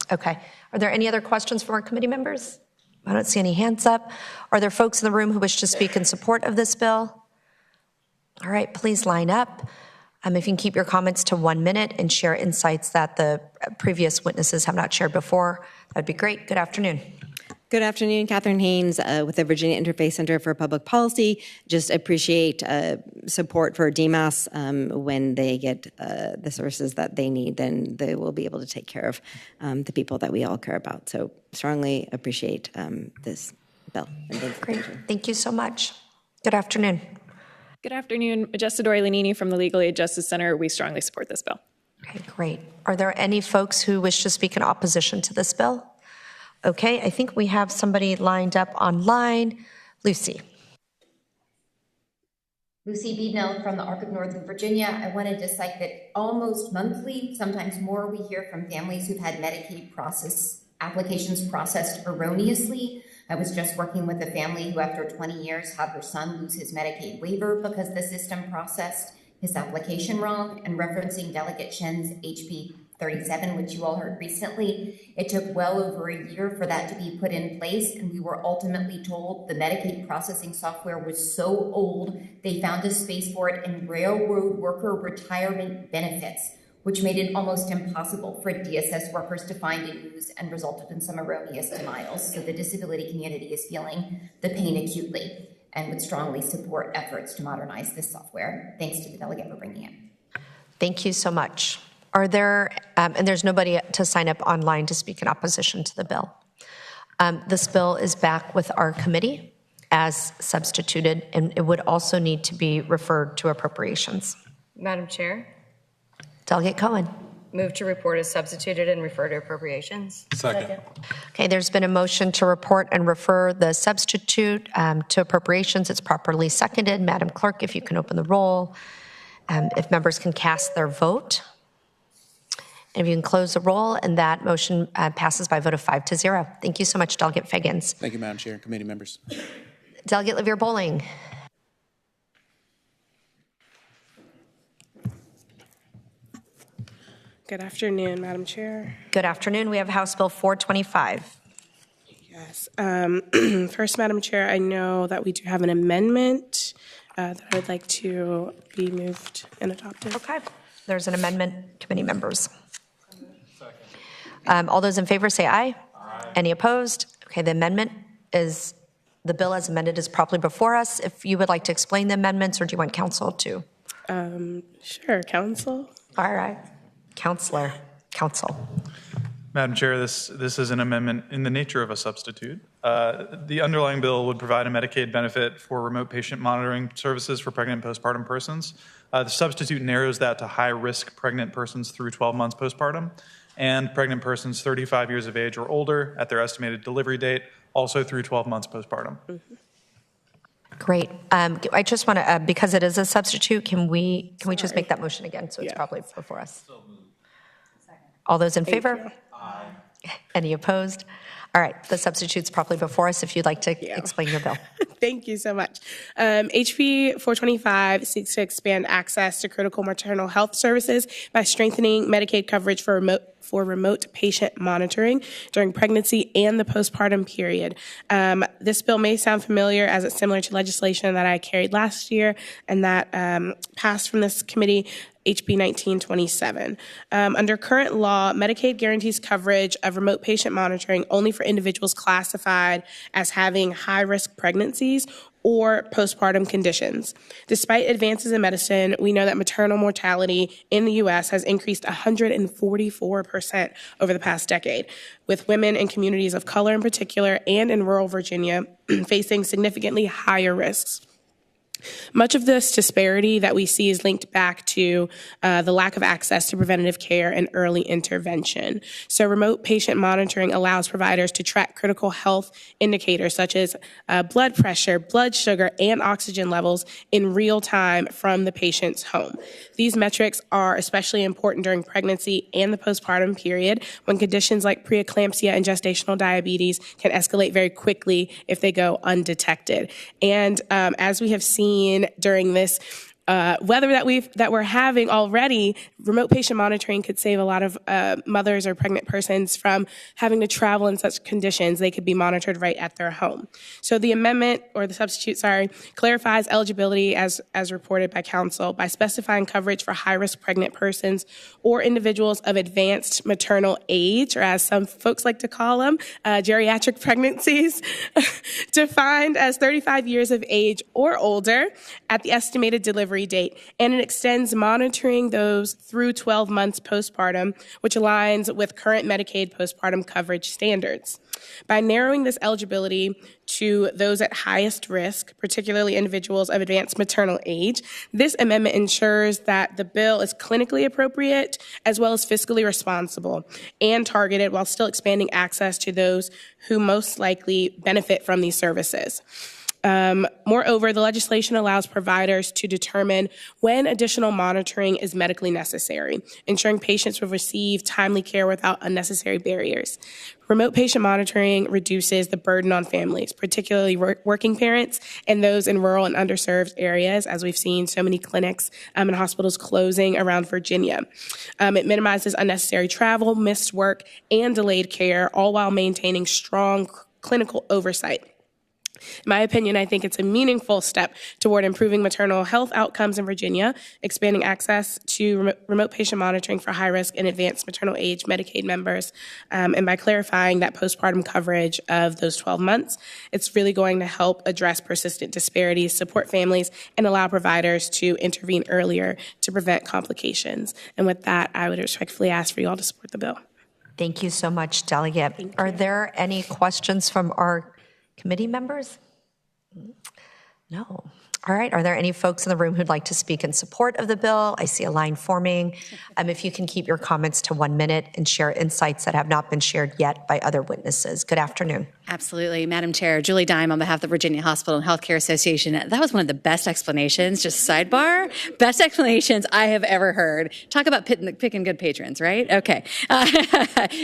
Okay. Are there any other questions from our committee members? I don't see any hands up. Are there folks in the room who wish to speak in support of this bill? All right, please line up. If you can keep your comments to 1 minute and share insights that the previous witnesses have not shared before, that'd be great. Good afternoon. Good afternoon, Catherine Haynes with the Virginia Interfaith Center for Public Policy. Just appreciate support for DMAS when they get the services that they need, then they will be able to take care of the people that we all care about. So strongly appreciate this bill. Great. Thank you so much. Good afternoon. Good afternoon. Majesta Dory-Lanini from the Legal Aid Justice Center. We strongly support this bill. Okay, great. Are there any folks who wish to speak in opposition to this bill? Okay, I think we have somebody lined up online. Lucy. Lucy Beadnell from the Arc of Northern Virginia. I wanted to cite that almost monthly, sometimes more, we hear from families who've had Medicaid applications processed erroneously. I was just working with a family who, after 20 years, had her son lose his Medicaid waiver because the system processed his application wrong. And referencing Delegate Shen's HB 37, which you all heard recently, it took well over a year for that to be put in place. And we were ultimately told the Medicaid processing software was so old, they found a space for it in railroad worker retirement benefits, which made it almost impossible for DSS workers to find and use and resulted in some erroneous denials. So the disability community is feeling the pain acutely and would strongly support efforts to modernize this software. Thanks to the delegate for bringing it. Thank you so much. Are there, and there's nobody to sign up online to speak in opposition to the bill. This bill is back with our committee as substituted, and it would also need to be referred to appropriations. Madam Chair. Delegate Cohen. Move to report as substituted and refer to appropriations. Second. Okay, there's been a motion to report and refer the substitute to appropriations. It's properly seconded. Madam Clerk, if you can open the roll If members can cast their vote. And if you can close the roll, and that motion passes by a vote of 5-0. Thank you so much, Delegate Figgins. Thank you, Madam Chair and committee members. Delegate Livier Bowling. Good afternoon, Madam Chair. Good afternoon. We have House Bill 425. Yes. First, Madam Chair, I know that we do have an amendment that I would like to be moved and adopted. Okay. There's an amendment, committee members. All those in favor say aye. Aye. Any opposed? Okay, the amendment is, the bill as amended is properly before us. If you would like to explain the amendments, or do you want counsel to? Sure, counsel. All right. Counsel. Madam Chair, this is an amendment in the nature of a substitute. The underlying bill would provide a Medicaid benefit for remote patient monitoring services for pregnant and postpartum persons. The substitute narrows that to high-risk pregnant persons through 12 months postpartum, and pregnant persons 35 years of age or older at their estimated delivery date, also through 12 months postpartum. Mm-hmm. Great. I just want to, because it is a substitute, can we just make that motion again so it's properly before us? All those in favor? Aye. Any opposed? All right, the substitute's properly before us. If you'd like to explain your bill. Thank you so much. HB 425 seeks to expand access to critical maternal health services by strengthening Medicaid coverage for remote patient monitoring during pregnancy and the postpartum period. This bill may sound familiar as it's similar to legislation that I carried last year and that passed from this committee, HB 1927. Under current law, Medicaid guarantees coverage of remote patient monitoring only for individuals classified as having high-risk pregnancies or postpartum conditions. Despite advances in medicine, we know that maternal mortality in the U.S. has increased 144% over the past decade, with women in communities of color in particular and in rural Virginia facing significantly higher risks. Much of this disparity that we see is linked back to the lack of access to preventative care and early intervention. So remote patient monitoring allows providers to track critical health indicators such as blood pressure, blood sugar, and oxygen levels in real time from the patient's home. These metrics are especially important during pregnancy and the postpartum period when conditions like preeclampsia and gestational diabetes can escalate very quickly if they go undetected. And as we have seen during this weather that we're having already, remote patient monitoring could save a lot of mothers or pregnant persons from having to travel in such conditions. They could be monitored right at their home. So the amendment, or the substitute, clarifies eligibility as reported by counsel by specifying coverage for high-risk pregnant persons or individuals of advanced maternal age, or as some folks like to call them, geriatric pregnancies, defined as 35 years of age or older at the estimated delivery date, and it extends monitoring those through 12 months postpartum, which aligns with current Medicaid postpartum coverage standards. By narrowing this eligibility to those at highest risk, particularly individuals of advanced maternal age, this amendment ensures that the bill is clinically appropriate as well as fiscally responsible and targeted while still expanding access to those who most likely benefit from these services. Moreover, the legislation allows providers to determine when additional monitoring is medically necessary, ensuring patients will receive timely care without unnecessary barriers. Remote patient monitoring reduces the burden on families, particularly working parents and those in rural and underserved areas, as we've seen so many clinics and hospitals closing around Virginia. It minimizes unnecessary travel, missed work, and delayed care, all while maintaining strong clinical oversight. In my opinion, I think it's a meaningful step toward improving maternal health outcomes in Virginia, expanding access to remote patient monitoring for high-risk and advanced maternal age Medicaid members, and by clarifying that postpartum coverage of those 12 months, it's really going to help address persistent disparities, support families, and allow providers to intervene earlier to prevent complications. And with that, I would respectfully ask for you all to support the bill. Thank you so much, Delegate. Are there any questions from our committee members? No. All right. Are there any folks in the room who'd like to speak in support of the bill? I see a line forming. If you can keep your comments to 1 minute and share insights that have not been shared yet by other witnesses. Good afternoon. Absolutely. Madam Chair, Julie Dime on behalf of the Virginia Hospital and Healthcare Association. That was one of the best explanations, just sidebar, best explanations I have ever heard. Talk about picking good patrons, right? Okay.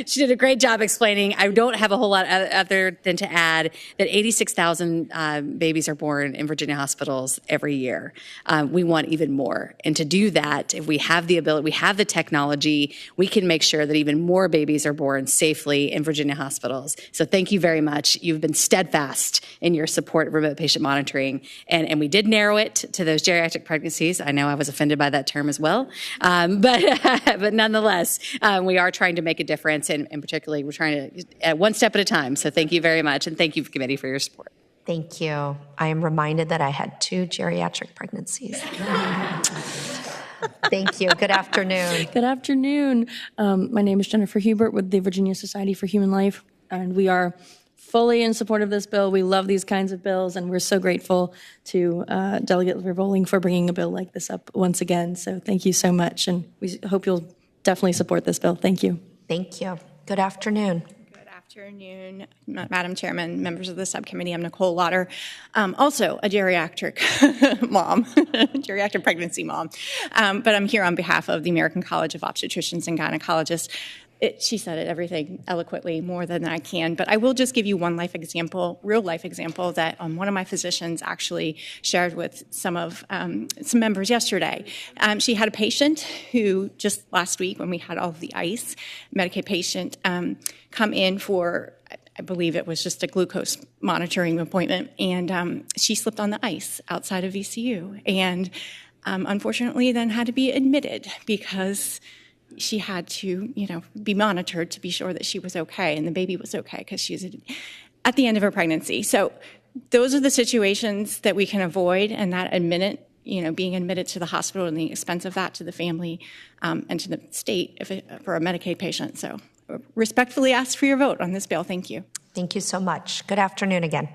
She did a great job explaining. I don't have a whole lot other than to add that 86,000 babies are born in Virginia hospitals every year. We want even more. And to do that, if we have the ability, we have the technology, we can make sure that even more babies are born safely in Virginia hospitals. So thank you very much. You've been steadfast in your support of remote patient monitoring, and we did narrow it to those geriatric pregnancies. I know I was offended by that term as well, but nonetheless, we are trying to make a difference, and particularly we're trying to one step at a time. So thank you very much, and thank you, committee, for your support. Thank you. I am reminded that I had 2 geriatric pregnancies. Thank you. Good afternoon. Good afternoon. My name is Jennifer Hubert with the Virginia Society for Human Life, and we are fully in support of this bill. We love these kinds of bills, and we're so grateful to Delegate Rivoli for bringing a bill like this up once again. So thank you so much, and we hope you'll definitely support this bill. Thank you. Thank you. Good afternoon. Good afternoon, Madam Chairman, members of the subcommittee. I'm Nicole Lauder, also a geriatric mom, geriatric pregnancy mom, but I'm here on behalf of the American College of Obstetricians and Gynecologists. She said it everything eloquently more than I can, but I will just give you one life example, real life example that one of my physicians actually shared with some members yesterday. She had a patient who just last week, when we had all of the ice, Medicaid patient, come in for, I believe it was just a glucose monitoring appointment, and she slipped on the ice outside of VCU, and unfortunately then had to be admitted because she had to, be monitored to be sure that she was okay and the baby was okay because she's at the end of her pregnancy. So those are the situations that we can avoid, and that being admitted to the hospital and the expense of that to the family and to the state for a Medicaid patient. So respectfully ask for your vote on this bill. Thank you. Thank you so much. Good afternoon again.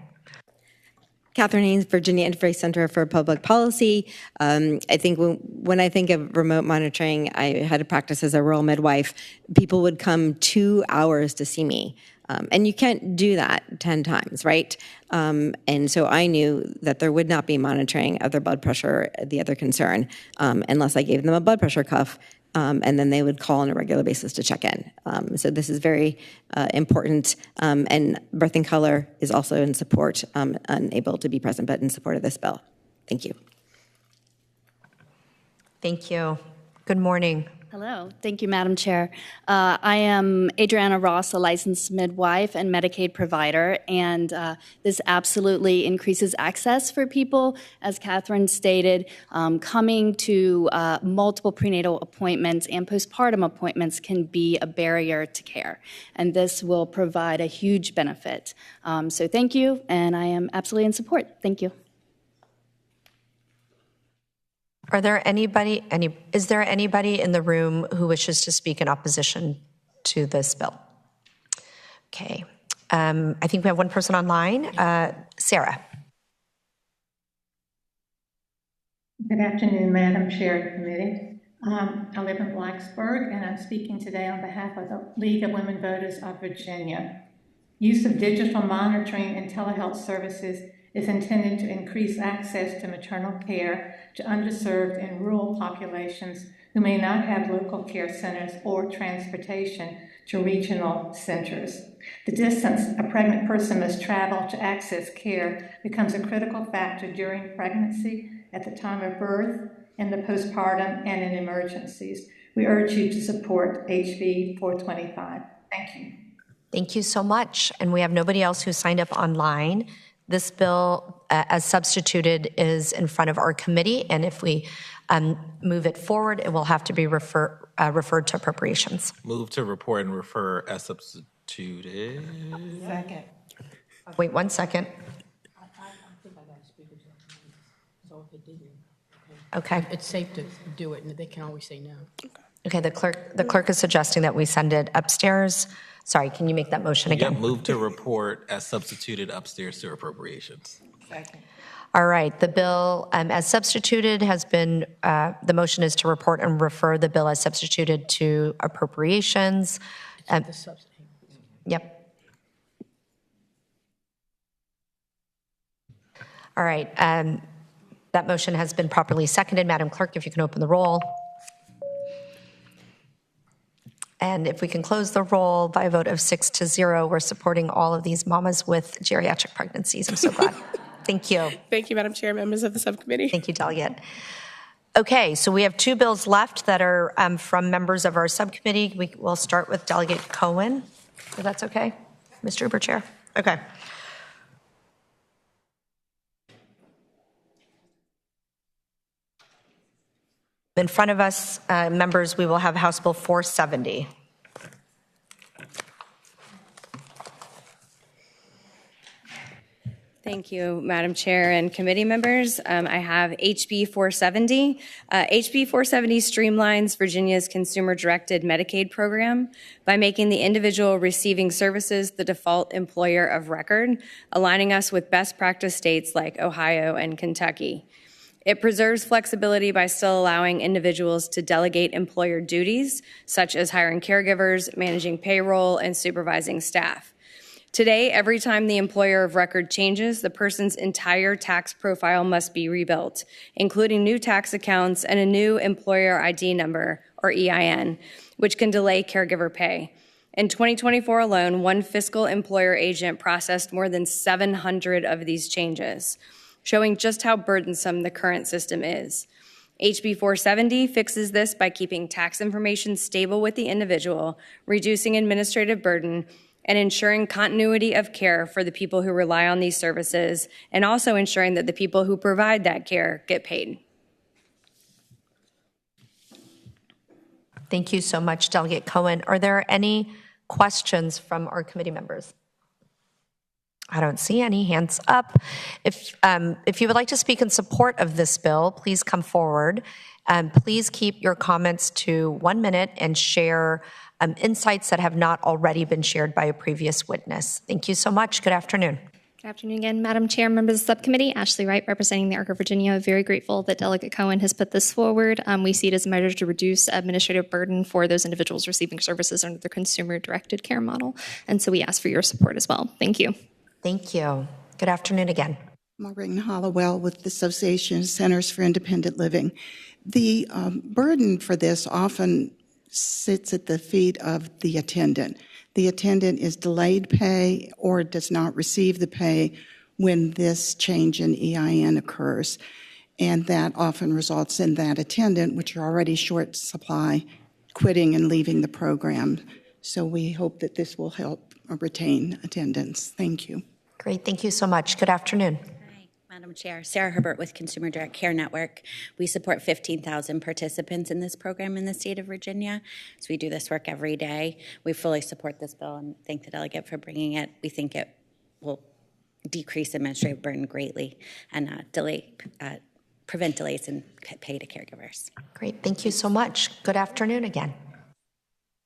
Catherine Haynes, Virginia Interfaith Center for Public Policy. I think when I think of remote monitoring, I had to practice as a rural midwife. People would come 2 hours to see me. And you can't do that 10 times, right? And so I knew that there would not be monitoring of their blood pressure, the other concern, unless I gave them a blood pressure cuff. And then they would call on a regular basis to check in. So this is very important. And Birth and Color is also in support, unable to be present, but in support of this bill. Thank you. Thank you. Good morning. Hello. Thank you, Madam Chair. I am Adriana Ross, a licensed midwife and Medicaid provider, and this absolutely increases access for people. As Catherine stated, coming to multiple prenatal appointments and postpartum appointments can be a barrier to care, and this will provide a huge benefit. So thank you, and I am absolutely in support. Thank you. Is there anybody in the room who wishes to speak in opposition to this bill? Okay. I think we have one person online. Sarah. Good afternoon, Madam Chair of the Committee. I live in Blacksburg, and I'm speaking today on behalf of the League of Women Voters of Virginia. Use of digital monitoring and telehealth services is intended to increase access to maternal care to underserved and rural populations who may not have local care centers or transportation to regional centers. The distance a pregnant person must travel to access care becomes a critical factor during pregnancy, at the time of birth, in the postpartum, and in emergencies. We urge you to support HB 425. Thank you. Thank you so much. And we have nobody else who signed up online. This bill, as substituted, is in front of our committee, and if we move it forward, it will have to be referred to appropriations. Move to report and refer as substituted. Second. Wait 1 second. Okay. It's safe to do it, and they can always say no. Okay, the clerk is suggesting that we send it upstairs. Sorry, can you make that motion again? Yeah, move to report as substituted upstairs to appropriations. Second. All right, the bill as substituted has been, the motion is to report and refer the bill as substituted to appropriations. The substitute. Yep. All right. That motion has been properly seconded. Madam Clerk, if you can open the roll. And if we can close the roll by a vote of 6-0, we're supporting all of these mamas with geriatric pregnancies. I'm so glad. Thank you. Thank you, Madam Chair, members of the subcommittee. Thank you, Delegate. Okay, so we have 2 bills left that are from members of our subcommittee. We will start with Delegate Cohen, if that's okay, Mr. Uber Chair. Okay. In front of us, members, we will have House Bill 470. Thank you, Madam Chair and committee members. I have HB 470. HB 470 streamlines Virginia's consumer-directed Medicaid program by making the individual receiving services the default employer of record, aligning us with best practice states like Ohio and Kentucky. It preserves flexibility by still allowing individuals to delegate employer duties, such as hiring caregivers, managing payroll, and supervising staff. Today, every time the employer of record changes, the person's entire tax profile must be rebuilt, including new tax accounts and a new employer ID number, or EIN, which can delay caregiver pay. In 2024 alone, one fiscal employer agent processed more than 700 of these changes, showing just how burdensome the current system is. HB 470 fixes this by keeping tax information stable with the individual, reducing administrative burden, and ensuring continuity of care for the people who rely on these services, and also ensuring that the people who provide that care get paid. Thank you so much, Delegate Cohen. Are there any questions from our committee members? I don't see any hands up. If you would like to speak in support of this bill, please come forward. Please keep your comments to 1 minute and share insights that have not already been shared by a previous witness. Thank you so much. Good afternoon. Good afternoon again, Madam Chair, members of the subcommittee. Ashley Wright, representing the ARC of Virginia. Very grateful that Delegate Cohen has put this forward. We see it as a measure to reduce administrative burden for those individuals receiving services under the consumer-directed care model. And so we ask for your support as well. Thank you. Thank you. Good afternoon again. Maureen Hollowell with the Association of Centers for Independent Living. The burden for this often sits at the feet of the attendant. The attendant is delayed pay or does not receive the pay when this change in EIN occurs. And that often results in that attendant, which are already short supply, quitting and leaving the program. So we hope that this will help retain attendance. Thank you. Great. Thank you so much. Good afternoon. Madam Chair, Sarah Herbert with Consumer Direct Care Network. We support 15,000 participants in this program in the state of Virginia. So we do this work every day. We fully support this bill and thank the delegate for bringing it. We think it will decrease administrative burden greatly and prevent delays in pay to caregivers. Great. Thank you so much. Good afternoon again.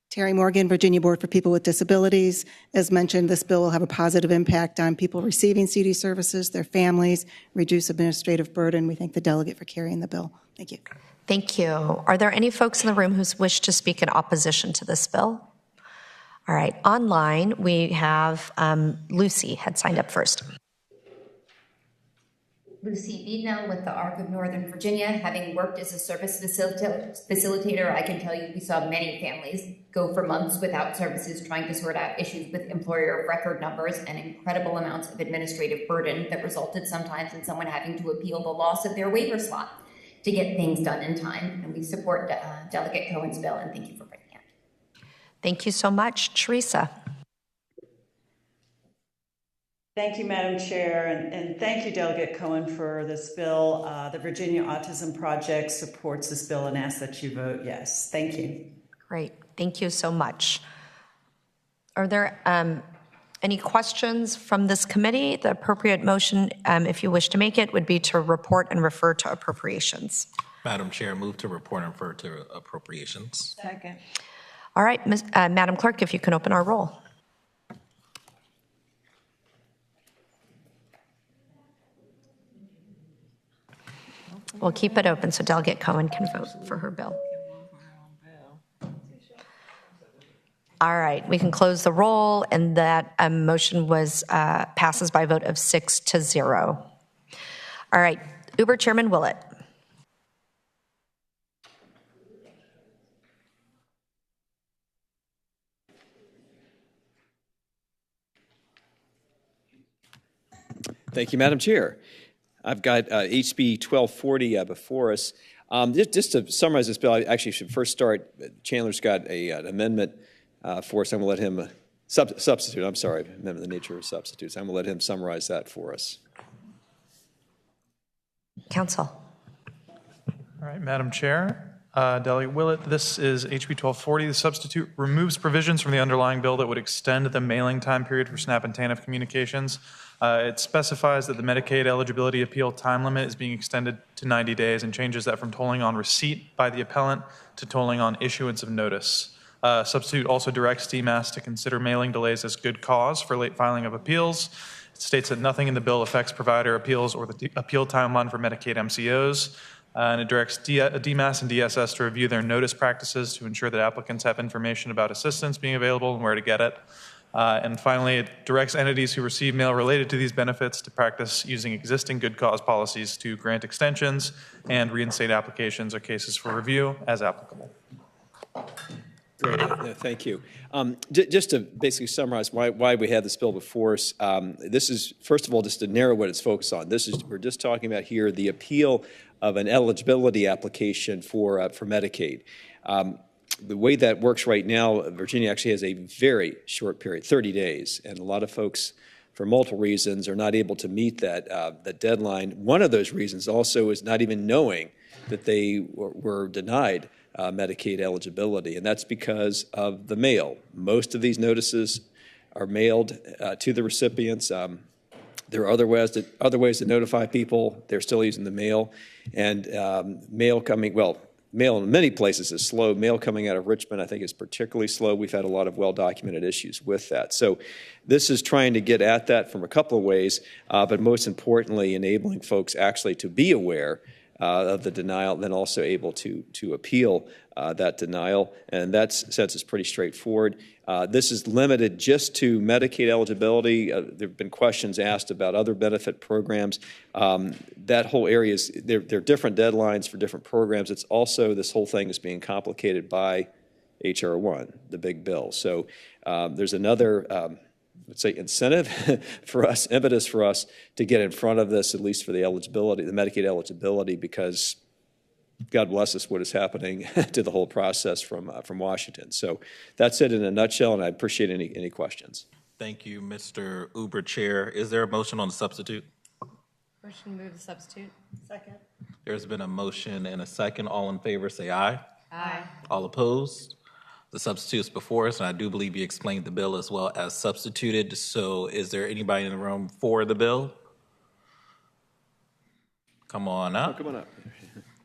Terry Morgan, Virginia Board for People with Disabilities. As mentioned, this bill will have a positive impact on people receiving CD services, their families, reduce administrative burden. We thank the delegate for carrying the bill. Thank you. Thank you. Are there any folks in the room who wish to speak in opposition to this bill? All right. Online, we have Lucy had signed up first. Lucy Beadnell with the ARC of Northern Virginia. Having worked as a service facilitator, I can tell you we saw many families go for months without services trying to sort out issues with employer of record numbers and incredible amounts of administrative burden that resulted sometimes in someone having to appeal the loss of their waiver slot to get things done in time. And we support Delegate Cohen's bill, and thank you for bringing it. Thank you so much. Teresa. Thank you, Madam Chair, and thank you, Delegate Cohen, for this bill. The Virginia Autism Project supports this bill and asks that you vote yes. Thank you. Great. Thank you so much. Are there any questions from this committee? The appropriate motion, if you wish to make it, would be to report and refer to appropriations. Madam Chair, move to report and refer to appropriations. Second. All right, Madam Clerk, if you can open our roll. We'll keep it open so Delegate Cohen can vote for her bill. All right, we can close the roll, and that motion was passes by a vote of 6-0. All right, Uber Chairman Willett. Thank you, Madam Chair. I've got HB 1240 before us. Just to summarize this bill, I actually should first start. Chandler's got an amendment for us. I'm going to let him substitute. I'm sorry, amendment the nature of substitutes. I'm going to let him summarize that for us. Council. All right, Madam Chair, Delegate Willett, this is HB 1240. The substitute removes provisions from the underlying bill that would extend the mailing time period for SNAP and TANF communications. It specifies that the Medicaid eligibility appeal time limit is being extended to 90 days and changes that from tolling on receipt by the appellant to tolling on issuance of notice. Substitute also directs DMAS to consider mailing delays as good cause for late filing of appeals. It states that nothing in the bill affects provider appeals or the appeal timeline for Medicaid MCOs. And it directs DMAS and DSS to review their notice practices to ensure that applicants have information about assistance being available and where to get it. And finally, it directs entities who receive mail related to these benefits to practice using existing good cause policies to grant extensions and reinstate applications or cases for review as applicable. Great, thank you. Just to basically summarize why we have this bill before us, this is, first of all, just to narrow what it's focused on. We're just talking about here the appeal of an eligibility application for Medicaid. The way that works right now, Virginia actually has a very short period, 30 days, and a lot of folks, for multiple reasons, are not able to meet that deadline. One of those reasons also is not even knowing that they were denied Medicaid eligibility, and that's because of the mail. Most of these notices are mailed to the recipients. There are other ways to notify people. They're still using the mail, and mail in many places is slow. Mail coming out of Richmond, I think, is particularly slow. We've had a lot of well-documented issues with that. So this is trying to get at that from a couple of ways, but most importantly, enabling folks actually to be aware of the denial, then also able to appeal that denial. And that sense is pretty straightforward. This is limited just to Medicaid eligibility. There have been questions asked about other benefit programs. That whole area is, there are different deadlines for different programs. It's also, this whole thing is being complicated by H.R. 1, the big bill. So there's another, let's say, incentive for us, impetus for us to get in front of this, at least for the eligibility, the Medicaid eligibility, because God bless us what is happening to the whole process from Washington. So that's it in a nutshell, and I appreciate any questions. Thank you, Mr. Uber Chair. Is there a motion on the substitute? Motion to move the substitute. Second. There's been a motion and a second. All in favor, say aye. Aye. All opposed? The substitute is before us, and I do believe you explained the bill as well as substituted. So is there anybody in the room for the bill? Come on up. Come on up.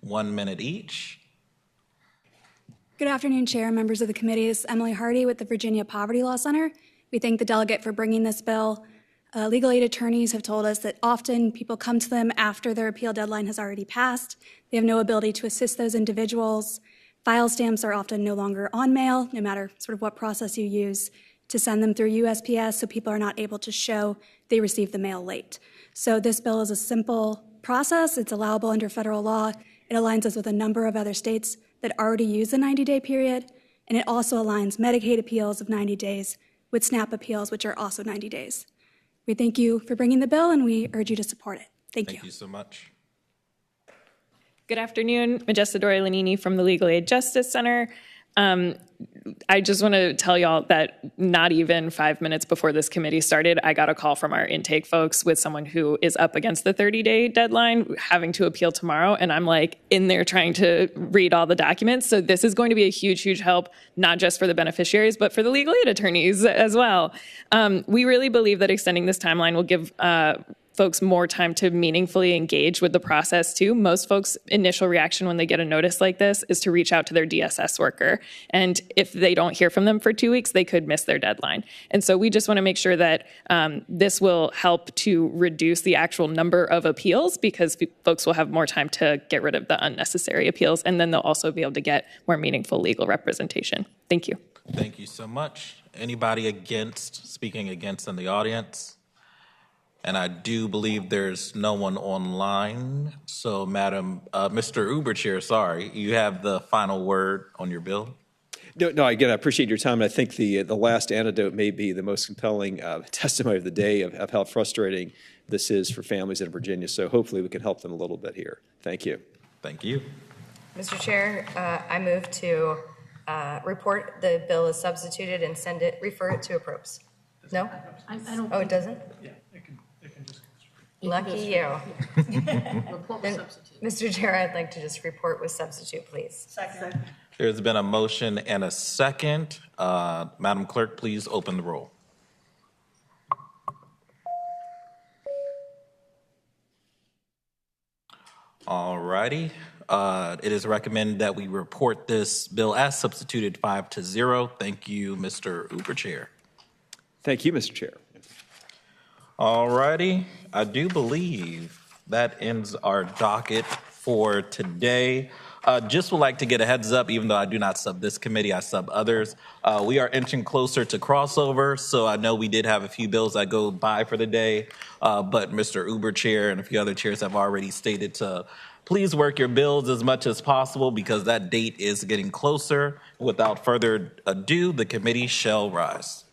1 minute each. Good afternoon, Chair, members of the committee. This is Emily Hardy with the Virginia Poverty Law Center. We thank the delegate for bringing this bill. Legal aid attorneys have told us that often people come to them after their appeal deadline has already passed. They have no ability to assist those individuals. File stamps are often no longer on mail, no matter sort of what process you use to send them through USPS, so people are not able to show they received the mail late. So this bill is a simple process. It's allowable under federal law. It aligns us with a number of other states that already use the 90-day period, and it also aligns Medicaid appeals of 90 days with SNAP appeals, which are also 90 days. We thank you for bringing the bill, and we urge you to support it. Thank you. Thank you so much. Good afternoon, Majesta Dory-Lanini from the Legal Aid Justice Center. I just want to tell y'all that not even 5 minutes before this committee started, I got a call from our intake folks with someone who is up against the 30-day deadline, having to appeal tomorrow. And I'm like in there trying to read all the documents. So this is going to be a huge, huge help, not just for the beneficiaries, but for the legal aid attorneys as well. We really believe that extending this timeline will give folks more time to meaningfully engage with the process too. Most folks' initial reaction when they get a notice like this is to reach out to their DSS worker. And if they don't hear from them for 2 weeks, they could miss their deadline. And so we just want to make sure that this will help to reduce the actual number of appeals, because folks will have more time to get rid of the unnecessary appeals, and then they'll also be able to get more meaningful legal representation. Thank you. Thank you so much. Anybody speaking against in the audience? And I do believe there's no one online. So, Mr. Uber Chair, sorry, you have the final word on your bill. No, again, I appreciate your time. And I think the last anecdote may be the most compelling testimony of the day of how frustrating this is for families in Virginia. So hopefully we can help them a little bit here. Thank you. Thank you. Mr. Chair, I move to report the bill as substituted and refer it to approps. No? I don't. Oh, it doesn't? Yeah, it can just. Lucky you. Then, Mr. Chair, I'd like to just report with substitute, please. Second. There's been a motion and a second. Madam Clerk, please open the roll. All righty. It is recommended that we report this bill as substituted 5-0. Thank you, Mr. Uber Chair. Thank you, Mr. Chair. All righty. I do believe that ends our docket for today. Just would like to get a heads up, even though I do not sub this committee, I sub others. We are inching closer to crossover, so I know we did have a few bills that go by for the day, but Mr. Uber Chair and a few other chairs have already stated to please work your bills as much as possible because that date is getting closer. Without further ado, the committee shall rise.